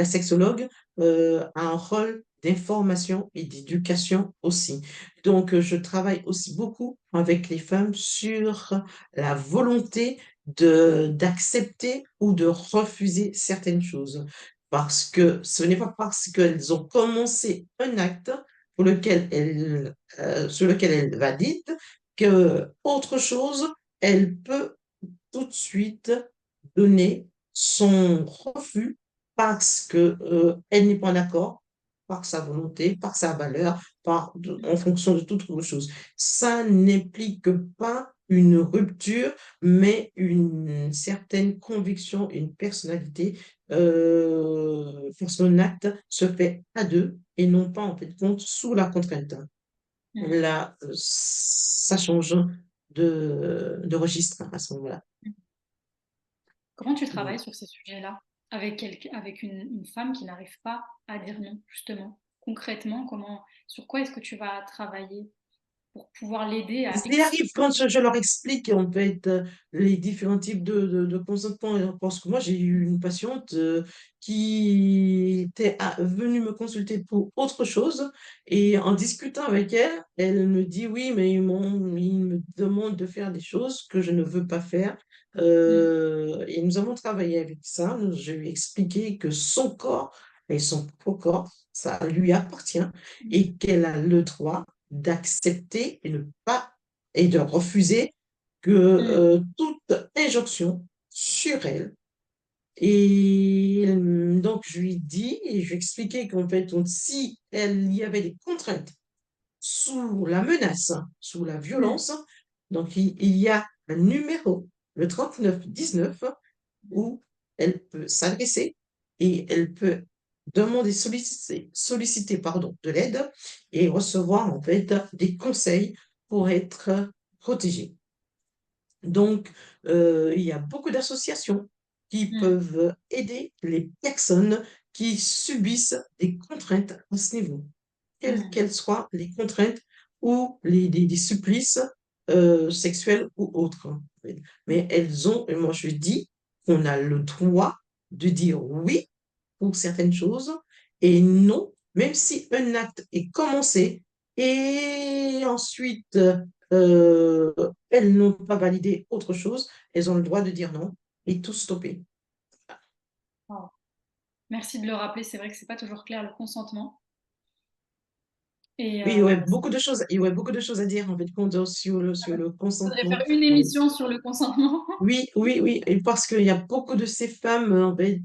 sexologue a un rôle d'information et d'éducation aussi. Donc, je travaille aussi beaucoup avec les femmes sur la volonté d'accepter ou de refuser certaines choses. Parce que ce n'est pas parce qu'elles ont commencé un acte sur lequel elles valident que autre chose, elle peut tout de suite donner son refus parce que elle n'est pas d'accord, par sa volonté, par sa valeur, en fonction de toute autre chose. Ça n'implique pas une rupture, mais une certaine conviction, une personnalité, son acte se fait à deux et non pas en fait compte sous la contrainte. Mm. Là, ça change de registre à ce moment-là. Comment tu travailles sur ces sujets-là avec, avec une femme qui n'arrive pas à dire non, justement? Concrètement, sur quoi est-ce que tu vas travailler pour pouvoir l'aider à Il exprimer? arrive quand je leur explique en fait les différents types de consentement, parce que moi j'ai eu une patiente qui était venue me consulter pour autre chose et en discutant avec elle, elle me dit oui mais ils me demandent de faire des choses que je ne veux pas faire. Mm, Et nous avons travaillé avec ça. Je lui ai expliqué que son corps et son propre corps, ça lui appartient mm, et qu'elle a le droit d'accepter et ne pas et de refuser que mm, toute injonction sur elle. Et donc, je lui dis et je lui ai expliqué qu'en fait, donc, si il y avait des contraintes sous la menace, sous la mm, violence, donc il y a un numéro, le 3919, où elle peut s'adresser et elle peut demander, solliciter pardon, de l'aide et recevoir en fait des conseils pour être protégée. Donc, il y a beaucoup d'associations qui mm, peuvent aider les personnes qui subissent des contraintes à ce niveau, quelles mm, qu'elles soient les contraintes ou des supplices sexuels ou autres. Mais elles ont, et moi je dis qu'on a le droit de dire oui pour certaines choses et non, même si un acte est commencé et ensuite euh, elles n'ont pas validé autre chose, elles ont le droit de dire non et tout stopper. wow. Merci de le rappeler, c'est vrai que c'est pas toujours clair le consentement. Et Oui, il y aurait beaucoup de choses à dire en fait sur le il faudrait consentement. faire une émission sur le consentement. Oui, oui, oui, et parce qu'il y a beaucoup de ces femmes, en fait,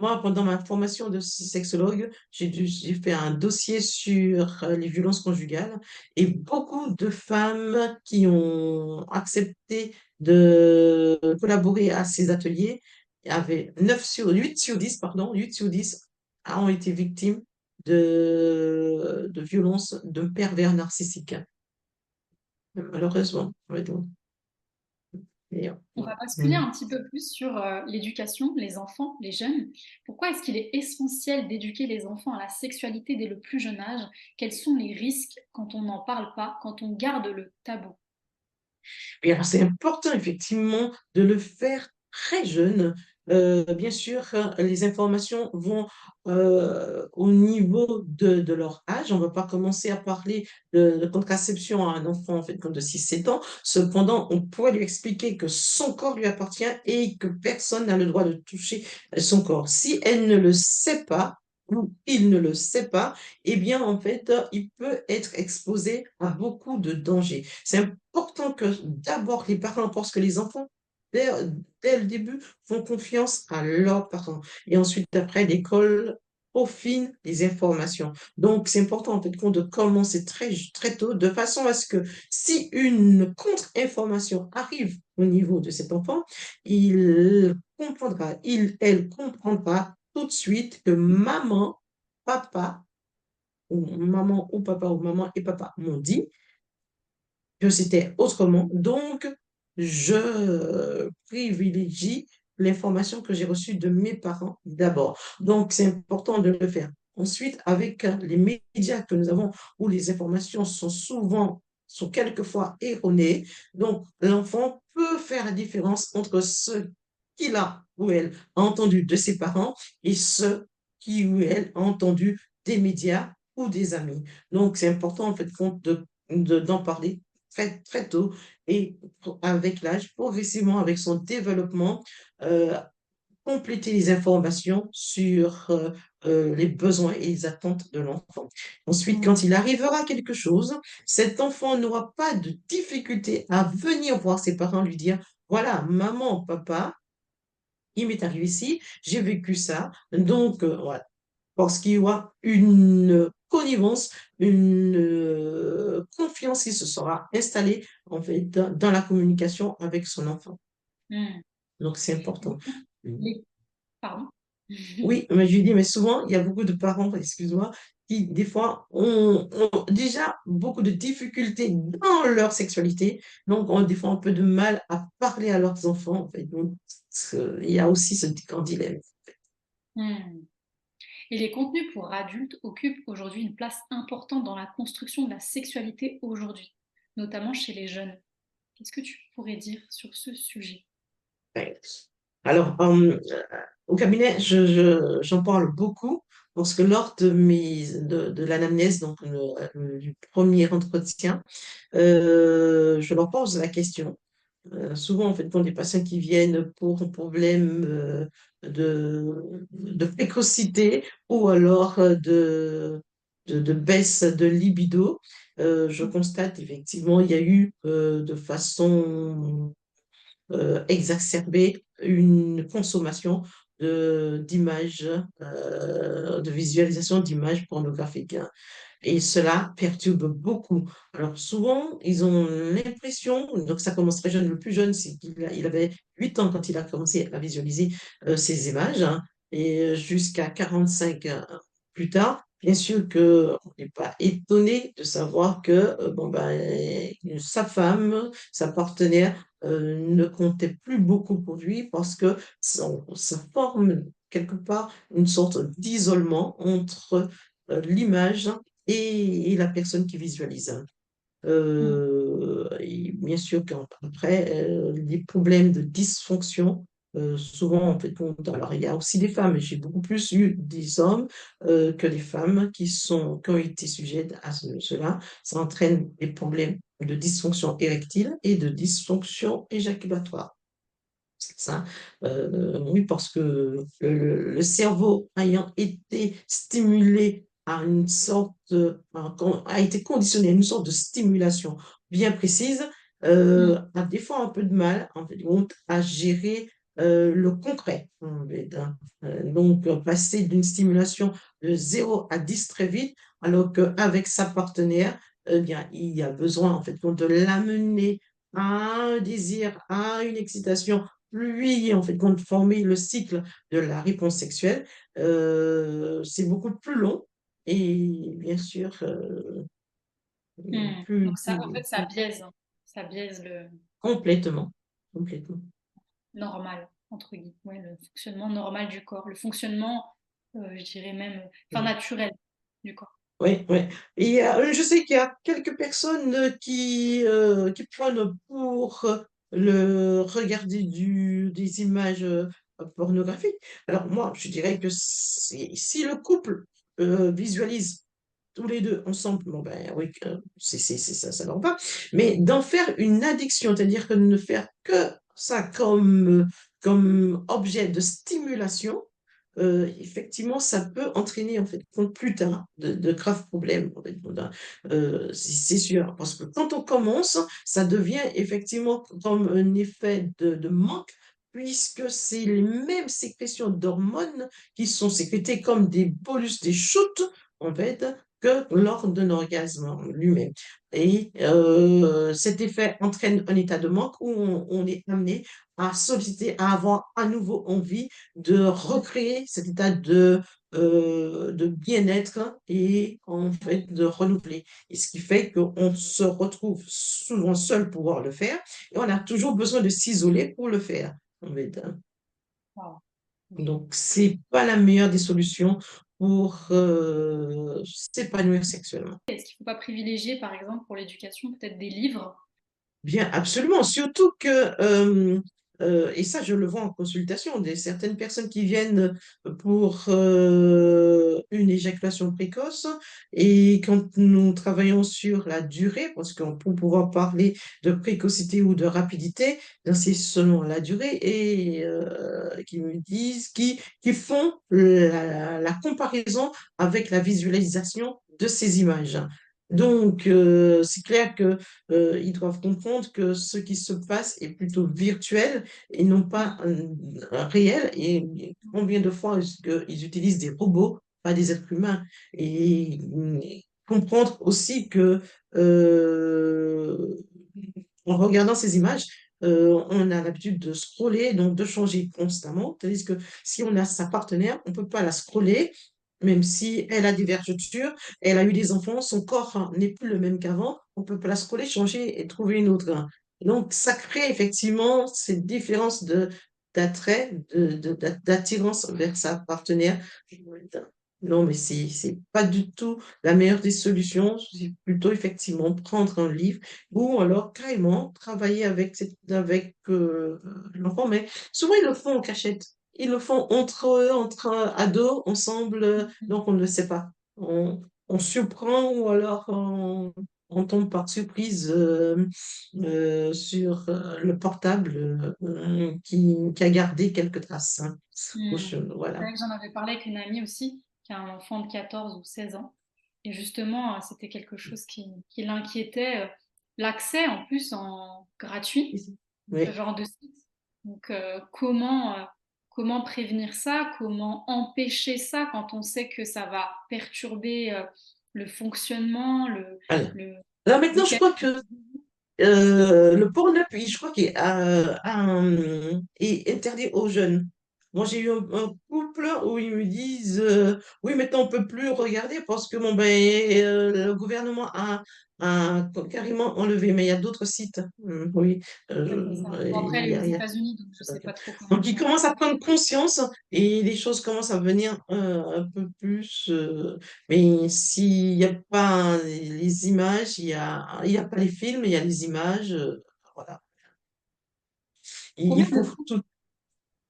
moi, pendant ma formation de sexologue, j'ai fait un dossier sur les violences conjugales et beaucoup de femmes qui ont accepté de collaborer à ces ateliers, avaient 8 sur 10 pardon, 8 sur 10 ont été victimes de violences de pervers narcissiques, malheureusement. Ouais, donc, et, On va basculer mm. un petit peu plus sur l'éducation, les enfants, les jeunes. Pourquoi est-ce qu'il est essentiel d'éduquer les enfants à la sexualité dès le plus jeune âge? Quels sont les risques quand on n'en parle pas, quand on garde le tabou? Et alors, c'est important, effectivement, de le faire très jeune. Bien sûr, les informations vont au niveau de leur âge. On ne va pas commencer à parler de contraception à un enfant en fait, comme de 6 7 ans. Cependant, on pourrait lui expliquer que son corps lui appartient et que personne n'a le droit de toucher son corps. Si elle ne le sait pas, ou il ne le sait pas, eh bien, en fait, il peut être exposé à beaucoup de dangers. C'est important que d'abord les parents, parce que les enfants, dès, dès le début, font confiance à leurs parents. Et ensuite, après, l'école peaufine les informations. Donc, c'est important, en fait, de commencer très tôt, de façon à ce que si une contre-information arrive au niveau de cet enfant, elle comprendra tout de suite que papa, maman ou papa, ou maman et papa m'ont dit, que c'était autrement. Donc, je privilégie l'information que j'ai reçue de mes parents d'abord. Donc, c'est important de le faire. Ensuite, avec les médias que nous avons, où les informations sont quelquefois erronées, donc l'enfant peut faire la différence entre ce qu'il a ou elle a entendu de ses parents et ce qui ou elle a entendu des médias ou des amis. Donc, c'est important, en fait, d'en parler très tôt et avec l'âge, progressivement avec son développement, euh, compléter les informations sur les besoins et les attentes de l'enfant. Ensuite, Mm, quand il arrivera quelque chose, cet enfant n'aura pas de difficulté à venir voir ses parents, lui dire, voilà, maman, papa, il m'est arrivé ici, j'ai vécu ça. Donc, voilà. Parce qu'il y aura une connivence, une confiance qui se sera installée en fait dans la communication avec son enfant. Hmm. Donc, c'est Du important. coup, les... Pardon. Oui, mais je lui dis, mais souvent, il y a beaucoup de parents, excuse-moi, qui, des fois, ont déjà beaucoup de difficultés dans leur sexualité, donc ont des fois un peu de mal à parler à leurs enfants, en fait. Donc, il y a aussi ce grand dilemme. Hmm. Et les contenus pour adultes occupent aujourd'hui une place importante dans la construction de la sexualité aujourd'hui, notamment chez les jeunes. Qu'est-ce que tu pourrais dire sur ce sujet? Ouais. Alors, au cabinet, j'en parle beaucoup parce que lors de l'anamnèse, donc du premier entretien, je leur pose la question. Souvent, en fait, quand des patients qui viennent pour un problème de précocité ou alors de baisse de libido, je constate effectivement il y a eu de façon exacerbée une consommation d'images, de visualisation d'images pornographiques. Et cela perturbe beaucoup. Alors souvent, ils ont l'impression, donc ça commence très jeune, le plus jeune, il avait 8 ans quand il a commencé à visualiser ces images, hein, et jusqu'à 45 plus tard. Bien sûr qu'on n'est pas étonné de savoir que bon, ben, sa femme, sa partenaire, ne comptait plus beaucoup pour lui parce que ça forme quelque part une sorte d'isolement entre l'image et la personne qui visualise. Hmm. Et bien sûr qu'après, les problèmes de dysfonction, souvent, en fait, alors il y a aussi des femmes, mais j'ai beaucoup plus eu des hommes que des femmes qui ont été sujettes à cela. Ça entraîne des problèmes de dysfonction érectile et de dysfonction éjaculatoire. C'est ça. Oui, parce que le cerveau ayant été stimulé à une sorte, a été conditionné à une sorte de stimulation bien précise, Hmm. a des fois un peu de mal, en fait, compte, à gérer le concret, en fait, hein. Donc, passer d'une stimulation de 0 à 10 très vite, alors qu'avec sa partenaire, eh bien, il y a besoin, en fait, de l'amener à un désir, à une excitation fluide, en fait, compte former le cycle de la réponse sexuelle, c'est beaucoup plus long et bien sûr, Hmm. plus, Donc ça, en plus, fait, ça biaise, hein. Ça biaise le complètement, complètement. normal, entre guillemets, ouais, le fonctionnement normal du corps, le fonctionnement, je dirais même, enfin Oui, naturel du corps. oui. Oui. Et je sais qu'il y a quelques personnes qui prennent pour regarder des images pornographiques. Alors moi, je dirais que si le couple visualise tous les deux ensemble, bon ben oui, ça, ça leur va. Mais d'en faire une addiction, c'est-à-dire que de ne faire que ça comme objet de stimulation, effectivement, ça peut entraîner en fait plus tard de graves problèmes. En fait. C'est sûr, parce que quand on commence, ça devient effectivement comme un effet de manque, puisque c'est les mêmes sécrétions d'hormones qui sont sécrétées comme des bolus, des shoots, en fait, que lors d'un orgasme lui-même. Et cet effet entraîne un état de manque où on est amené à solliciter, à avoir à nouveau envie de recréer cet état de bien-être et en fait de renouveler. Et ce qui fait qu'on se retrouve souvent seul pour pouvoir le faire et on a toujours besoin de s'isoler pour le faire. En fait, hein. Wow. OK. Donc, c'est pas la meilleure des solutions pour s'épanouir sexuellement. Est-ce qu'il ne faut pas privilégier, par exemple, pour l'éducation, peut-être des livres? Bien, absolument. Surtout que, et ça, je le vois en consultation, certaines personnes qui viennent pour une éjaculation précoce, et quand nous travaillons sur la durée, parce que pour pouvoir parler de précocité ou de rapidité, ben, c'est selon la durée, et qui me disent, qui font la comparaison avec la visualisation de ces images. Donc, c'est clair que ils doivent comprendre que ce qui se passe est plutôt virtuel et non pas un réel. Et combien de fois est-ce qu'ils utilisent des robots, pas des êtres humains? Et comprendre aussi que euh, en regardant ces images, on a l'habitude de scroller, donc de changer constamment. Tandis que si on a sa partenaire, on ne peut pas la scroller, même si elle a des vergetures, elle a eu des enfants, son corps n'est plus le même qu'avant, on peut pas la scroller, changer et trouver une autre. Donc, ça crée effectivement cette différence d'attrait, d'attirance vers sa partenaire. Non, mais c'est pas du tout la meilleure des solutions. C'est plutôt effectivement prendre un livre ou alors carrément travailler avec l'enfant. Mais souvent, ils le font en cachette. Ils le font entre eux, entre ados, ensemble, donc on ne le sait pas. On surprend ou alors on tombe par surprise sur le portable qui a gardé quelques traces. Hein. Hmm. C'est Voilà. vrai que j'en avais parlé avec une amie aussi, qui a un enfant de 14 ou 16 ans. Et justement, c'était quelque chose qui l'inquiétait. L'accès en plus en gratuit, ce Oui. genre de site. Donc, comment prévenir ça? Comment empêcher ça quand on sait que ça va perturber le fonctionnement, Alors, le, alors maintenant, je l'éducation? crois que le Pornhub, je crois qu'il est, est interdit aux jeunes. Moi, j'ai eu un couple où ils me disent oui, maintenant on peut plus regarder parce que bon, ben, le gouvernement a carrément enlevé. Mais il y a d'autres sites. Oui. Ouais, c'est ça. Bon, après, elle Il est y aux a, il y a- États-Unis, donc je sais pas trop comment Donc, ils ils sont. commencent à prendre conscience et les choses commencent à venir un peu plus. Mais s'il n'y a pas les images, il y a pas les films, il y a les images. Voilà. Il Combien faut de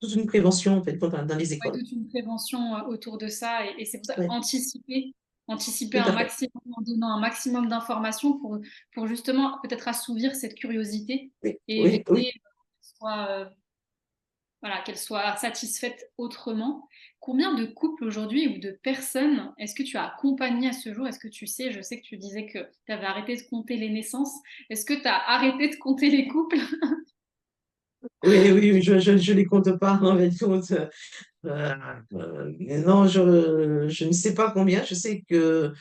toute une prévention en fait dans les ouais, écoles. toute une prévention autour de ça. Et c'est pour ça, Oui, anticiper tout un à fait. maximum en donnant un maximum d'informations pour justement peut-être assouvir cette curiosité Oui, et oui, oui. éviter voilà, qu'elle soit satisfaite autrement. Combien de couples aujourd'hui ou de personnes est-ce que tu as accompagné à ce jour? Est-ce que tu sais, je sais que tu disais que tu avais arrêté de compter les naissances. Est-ce que tu as arrêté de compter les couples? Oui, oui, oui, je les compte pas en fait compte. Euh, non, je ne sais pas combien. Je sais que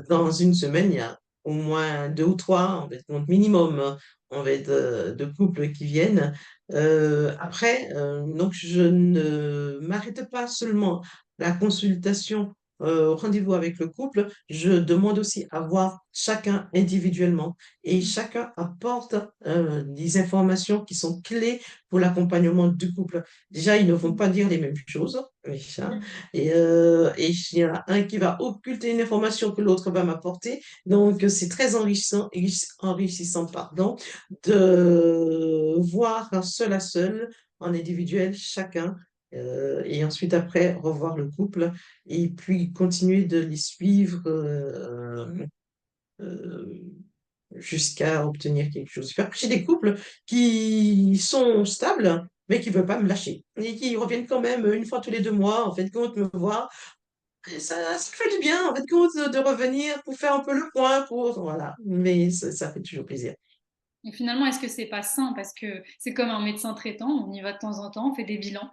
dans une semaine, il y a au moins deux ou trois, en fait, donc minimum, hein, en fait, de couples qui viennent. Après, donc je ne m'arrête pas seulement la consultation au rendez-vous avec le couple, je demande aussi à voir chacun individuellement et chacun apporte des informations qui sont clés pour l'accompagnement du couple. Déjà, ils ne vont pas dire les mêmes choses. Oui, ça. Et il y en a un qui va occulter une information que l'autre va m'apporter. Donc, c'est très enrichissant, pardon, de voir un seul à seul, en individuel, chacun. Et ensuite, après, revoir le couple et puis continuer de les suivre euh, jusqu'à obtenir quelque chose. Puis après, j'ai des couples qui sont stables, mais qui ne veulent pas me lâcher. Et qui reviennent quand même une fois tous les 2 mois, en fait, compte me voir. Et ça fait du bien, en fait, compte de revenir pour faire un peu le point, pour, voilà. Mais ça fait toujours plaisir. Et finalement, est-ce que c'est pas sain? Parce que c'est comme un médecin traitant, on y va de temps en temps, on fait des bilans,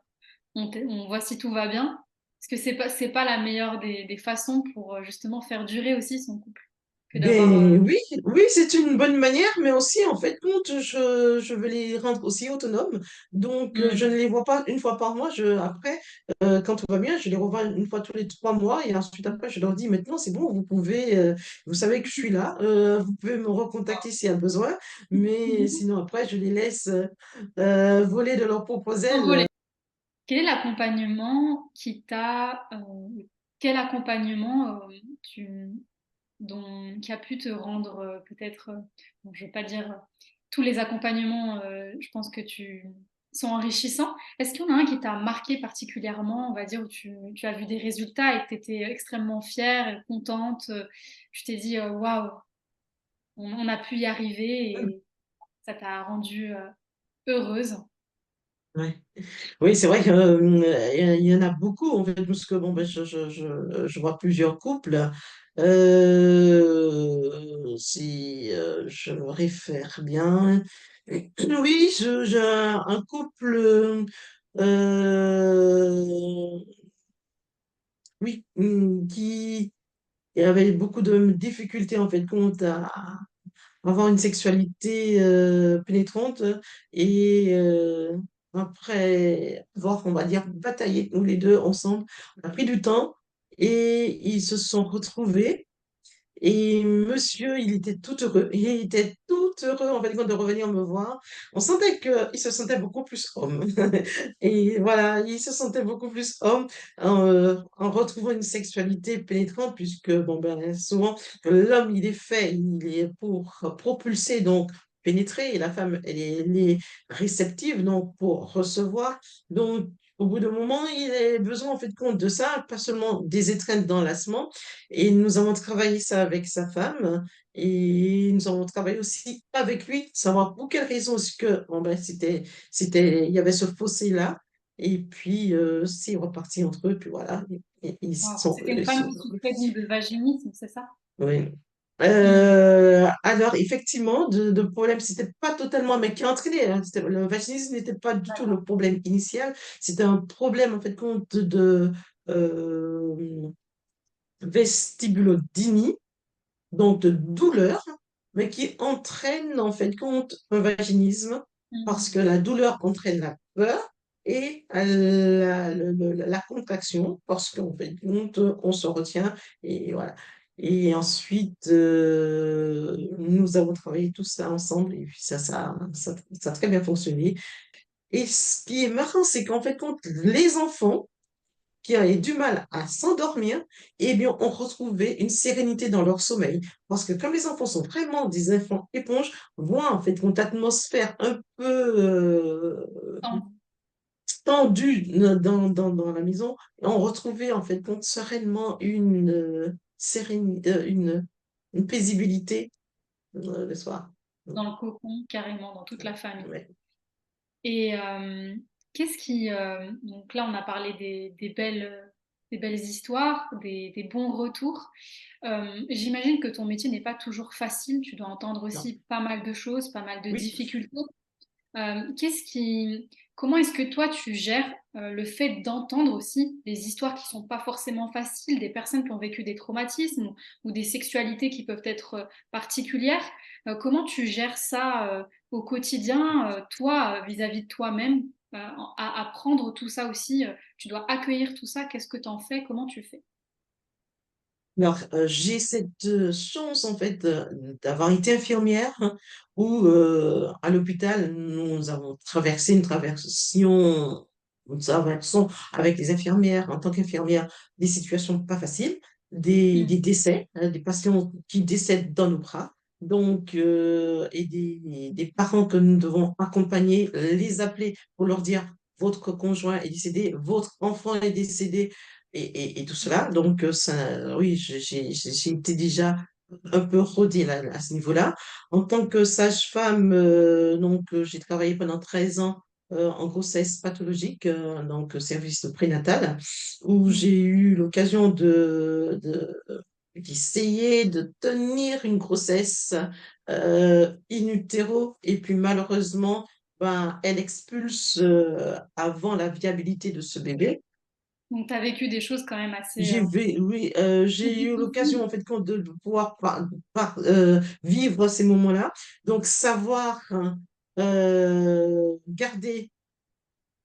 on voit si tout va bien. Est-ce que c'est pas la meilleure des façons pour justement faire durer aussi son couple que d'avoir. Ben oui, oui, c'est une bonne manière, mais aussi, en fait, compte, je veux les rendre aussi autonomes. Donc, je Hmm. ne les vois pas une fois par mois. Après, quand tout va bien, je les revois une fois tous les 3 mois. Et ensuite, après, je leur dis, maintenant, c'est bon, vous pouvez, vous savez que je suis là. Vous pouvez me recontacter s'il y a besoin. Mais sinon, après, je les laisse voler de leurs propres Envolé. ailes. Quel est l'accompagnement quel accompagnement qui a pu te rendre peut-être, bon, je vais pas dire tous les accompagnements, je pense que sont enrichissants. Est-ce qu'il y en a un qui t'a marqué particulièrement, on va dire, où tu as vu des résultats et que tu étais extrêmement fière et contente, tu t'es dit, waouh, on a pu y arriver et ça t'a rendue heureuse. Ouais. Oui, c'est vrai qu'il y en a beaucoup, en fait, parce que bon, ben, je vois plusieurs couples. Si je me réfère bien, oui, j'ai un couple, euh, oui, qui avait beaucoup de difficultés en fait compte à avoir une sexualité pénétrante et après avoir, on va dire, bataillé tous les deux ensemble, on a pris du temps et ils se sont retrouvés. Et monsieur, il était tout heureux. Il était tout heureux, en fait, de revenir me voir. On sentait qu'il se sentait beaucoup plus homme. Et voilà, il se sentait beaucoup plus homme en retrouvant une sexualité pénétrante, puisque, bon, ben, souvent, l'homme, il est fait, il est pour propulser, donc pénétrer, et la femme, elle est réceptive, donc pour recevoir. Donc, au bout d'un moment, il a besoin, en fait, compte de ça, pas seulement des étreintes d'enlacement, et nous avons travaillé ça avec sa femme et nous avons travaillé aussi avec lui, savoir pour quelles raisons est-ce que bon, ben, il y avait ce fossé-là. Et puis, c'est reparti entre eux, puis voilà, ils Wow. sont, C'était une ils femme sont qui souffrait donc de vaginisme, c'est ça? oui. Hmm. Alors, effectivement, de problème, c'était pas totalement, mais qui a entraîné, hein, le vaginisme n'était pas du tout le D'accord. problème initial, c'était un problème, en fait, compte de vestibulodynie, donc de douleur, mais qui entraîne en fait compte un vaginisme parce Hmm. que la douleur entraîne la peur et la contraction parce qu'en fait compte on se retient et voilà. Et ensuite, nous avons travaillé tout ça ensemble et puis ça a très bien fonctionné. Et ce qui est marrant, c'est qu'en fait, quand les enfants qui avaient du mal à s'endormir, eh bien, on retrouvait une sérénité dans leur sommeil. Parce que comme les enfants sont vraiment des enfants éponges, voient en fait une atmosphère un peu Tant- tendue dans la maison, et on retrouvait en fait compte sereinement une paisibilité le soir. Dans le cocon, carrément, dans toute la famille. Ouais. Et qu'est-ce qui... donc là, on a parlé des belles histoires, des bons retours. J'imagine que ton métier n'est pas toujours facile. Tu dois entendre Non. aussi pas mal de choses, pas mal de Oui. difficultés. Comment est-ce que toi tu gères le fait d'entendre aussi des histoires qui sont pas forcément faciles, des personnes qui ont vécu des traumatismes ou des sexualités qui peuvent être particulières? Comment tu gères ça au quotidien, toi, vis-à-vis de toi-même, à prendre tout ça aussi, tu dois accueillir tout ça, qu'est-ce que tu en fais, comment tu fais? Alors, j'ai cette chance, en fait, d'avoir été infirmière hein, où, à l'hôpital, nous avons traversé nous traversons avec les infirmières, en tant qu'infirmière, des situations pas faciles, des Mm. décès, hein, des patients qui décèdent dans nos bras, donc, et des parents que nous devons accompagner, les appeler pour leur dire, votre conjoint est décédé, votre enfant est décédé, et tout cela. Donc, oui, j'ai été déjà un peu rodée là, à ce niveau-là. En tant que sage-femme, donc, j'ai travaillé pendant 13 ans en grossesse pathologique, donc service prénatal, où Mm. j'ai eu l'occasion d'essayer de tenir une grossesse in utero. Et puis malheureusement, ben, elle expulse avant la viabilité de ce bébé. Donc tu as vécu des choses quand même assez Oui, j'ai eu l'occasion difficiles. en fait de pouvoir vivre ces moments-là. Donc savoir hein, garder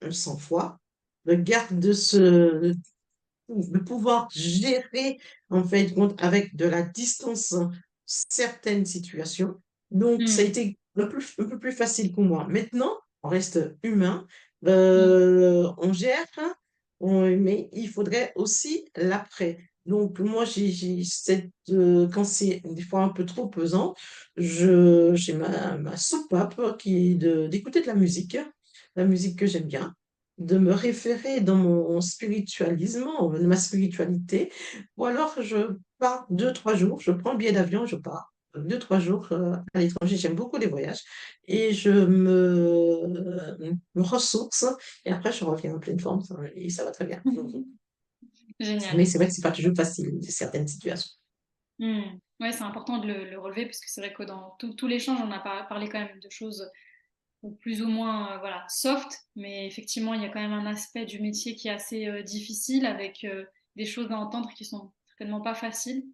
un sang-froid, de pouvoir gérer en fait avec de la distance certaines situations. Donc ça a Mm. été un peu plus facile pour moi. Maintenant, on reste humain, Mm. on gère, hein, mais il faudrait aussi l'après. Donc moi, quand c'est des fois un peu trop pesant, j'ai ma soupape qui est d'écouter de la musique que j'aime bien, de me référer dans mon spiritualisme, ma spiritualité, ou alors je pars 2, 3 jours, je prends le billet d'avion, je pars 2, 3 jours à l'étranger. J'aime beaucoup les voyages et me ressource et après je reviens en pleine forme et ça va très bien. Génial. Mais c'est vrai que c'est pas toujours facile, certaines situations. Ouais, c'est important de le relever parce que c'est vrai que dans tout l'échange, on a parlé quand même de choses plus ou moins voilà, soft, mais effectivement, il y a quand même un aspect du métier qui est assez difficile avec des choses à entendre qui sont certainement pas faciles.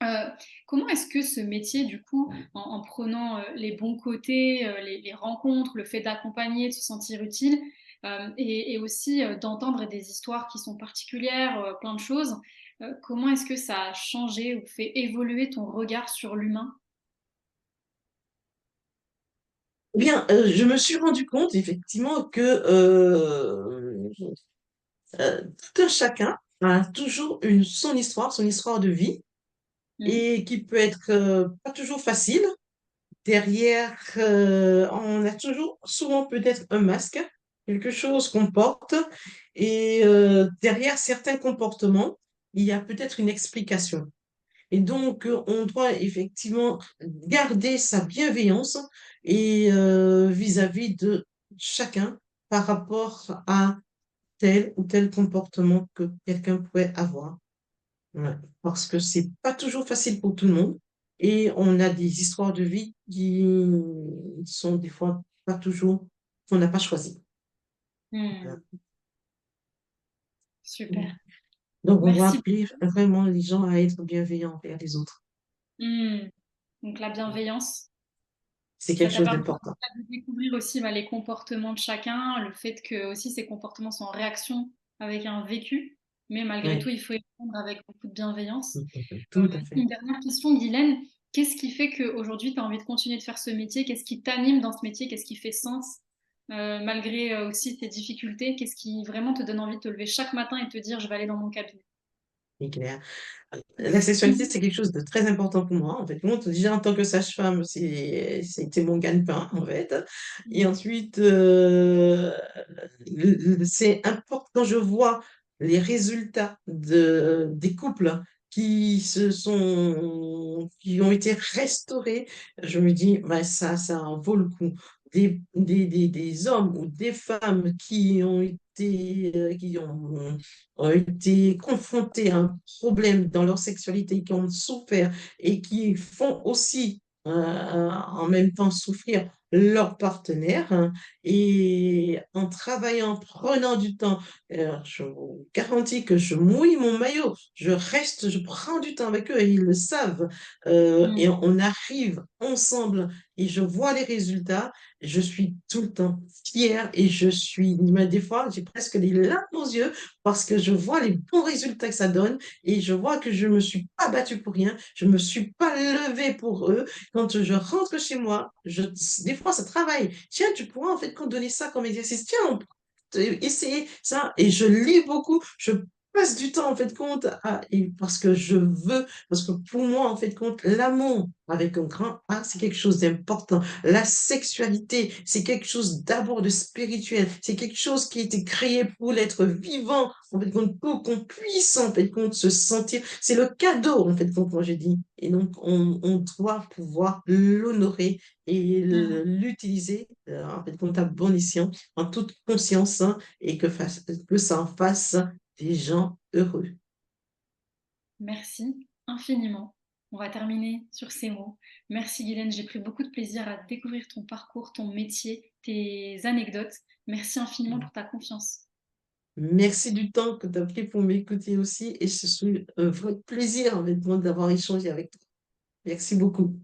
Euh, Comment est-ce que ce métier, du coup, en prenant les bons côtés, les rencontres, le fait d'accompagner, de se sentir utile, et aussi d'entendre des histoires qui sont particulières, plein de choses, comment est-ce que ça a changé ou fait évoluer ton regard sur l'humain? Eh bien, je me suis rendu compte effectivement que tout un chacun a toujours son histoire de vie, Mm. et qui peut être pas toujours facile. Derrière, on a toujours, souvent peut-être un masque, quelque chose qu'on porte, et derrière certains comportements, il y a peut-être une explication. Et donc, on doit effectivement garder sa bienveillance et vis-à-vis de chacun par rapport à tel ou tel comportement que quelqu'un pourrait avoir. Ouais, parce que c'est pas toujours facile pour tout le monde, et on a des histoires de vie qui sont des fois pas toujours, qu'on n'a pas choisi. Voilà. Mm. Super. Donc, on doit Merci. appeler vraiment les gens à être bienveillants envers les autres. Mm. Donc la bienveillance. C'est Ça quelque t'a chose permis d'important. de découvrir aussi bah, les comportements de chacun, le fait que aussi ces comportements sont en réaction avec un vécu, mais malgré tout, Oui, il faut y répondre avec beaucoup de bienveillance. tout à fait. Une dernière question, Guylaine. Qu'est-ce qui fait qu'aujourd'hui, tu as envie de continuer de faire ce métier? Qu'est-ce qui t'anime dans ce métier? Qu'est-ce qui fait sens? Malgré aussi tes difficultés, qu'est-ce qui vraiment te donne envie de te lever chaque matin et de te dire, je vais aller dans mon cabinet? C'est clair. La sexualité, c'est quelque chose de très important pour moi. En fait, moi, déjà en tant que sage-femme, c'était mon gagne-pain, en fait. Et ensuite, c'est important quand je vois les résultats des couples qui ont été restaurés. Je me dis, bah, ça en vaut le coup. Des hommes ou des femmes ont été confrontés à un problème dans leur sexualité, qui ont souffert et qui font aussi en même temps souffrir leur partenaire, hein. Et en travaillant, en prenant du temps, je vous garantis que je mouille mon maillot, je prends du temps avec eux, et ils le savent. Et Mm. on arrive ensemble et je vois les résultats. Je suis tout le temps fière, et mais des fois, j'ai presque les larmes aux yeux parce que je vois les bons résultats que ça donne, et je vois que je me suis pas battue pour rien, je me suis pas levée pour eux. Quand je rentre chez moi, des fois, ça travaille. Tiens, tu pourras en fait qu'on donner ça comme exercice. Tiens, on peut essayer ça. Et je lis beaucoup, je passe du temps en fait compte parce que je veux, parce que pour moi, en fait compte, l'amour avec un grand A, c'est quelque chose d'important. La sexualité, c'est quelque chose d'abord de spirituel. C'est quelque chose qui a été créé pour l'être vivant, en fait, pour qu'on puisse, en fait, qu'on se sentir. C'est le cadeau, en fait, comme j'ai dit. Et donc, on doit pouvoir l'honorer et Mm. l'utiliser, en fait, à bon escient, en toute conscience, hein, et que ça en fasse des gens heureux. Merci infiniment. On va terminer sur ces mots. Merci Guylaine, j'ai pris beaucoup de plaisir à découvrir ton parcours, ton métier, tes anecdotes. Merci infiniment pour ta confiance. Merci du temps que tu as pris pour m'écouter aussi, et ce suis un vrai plaisir, en fait, moi, d'avoir échangé avec toi. Merci beaucoup.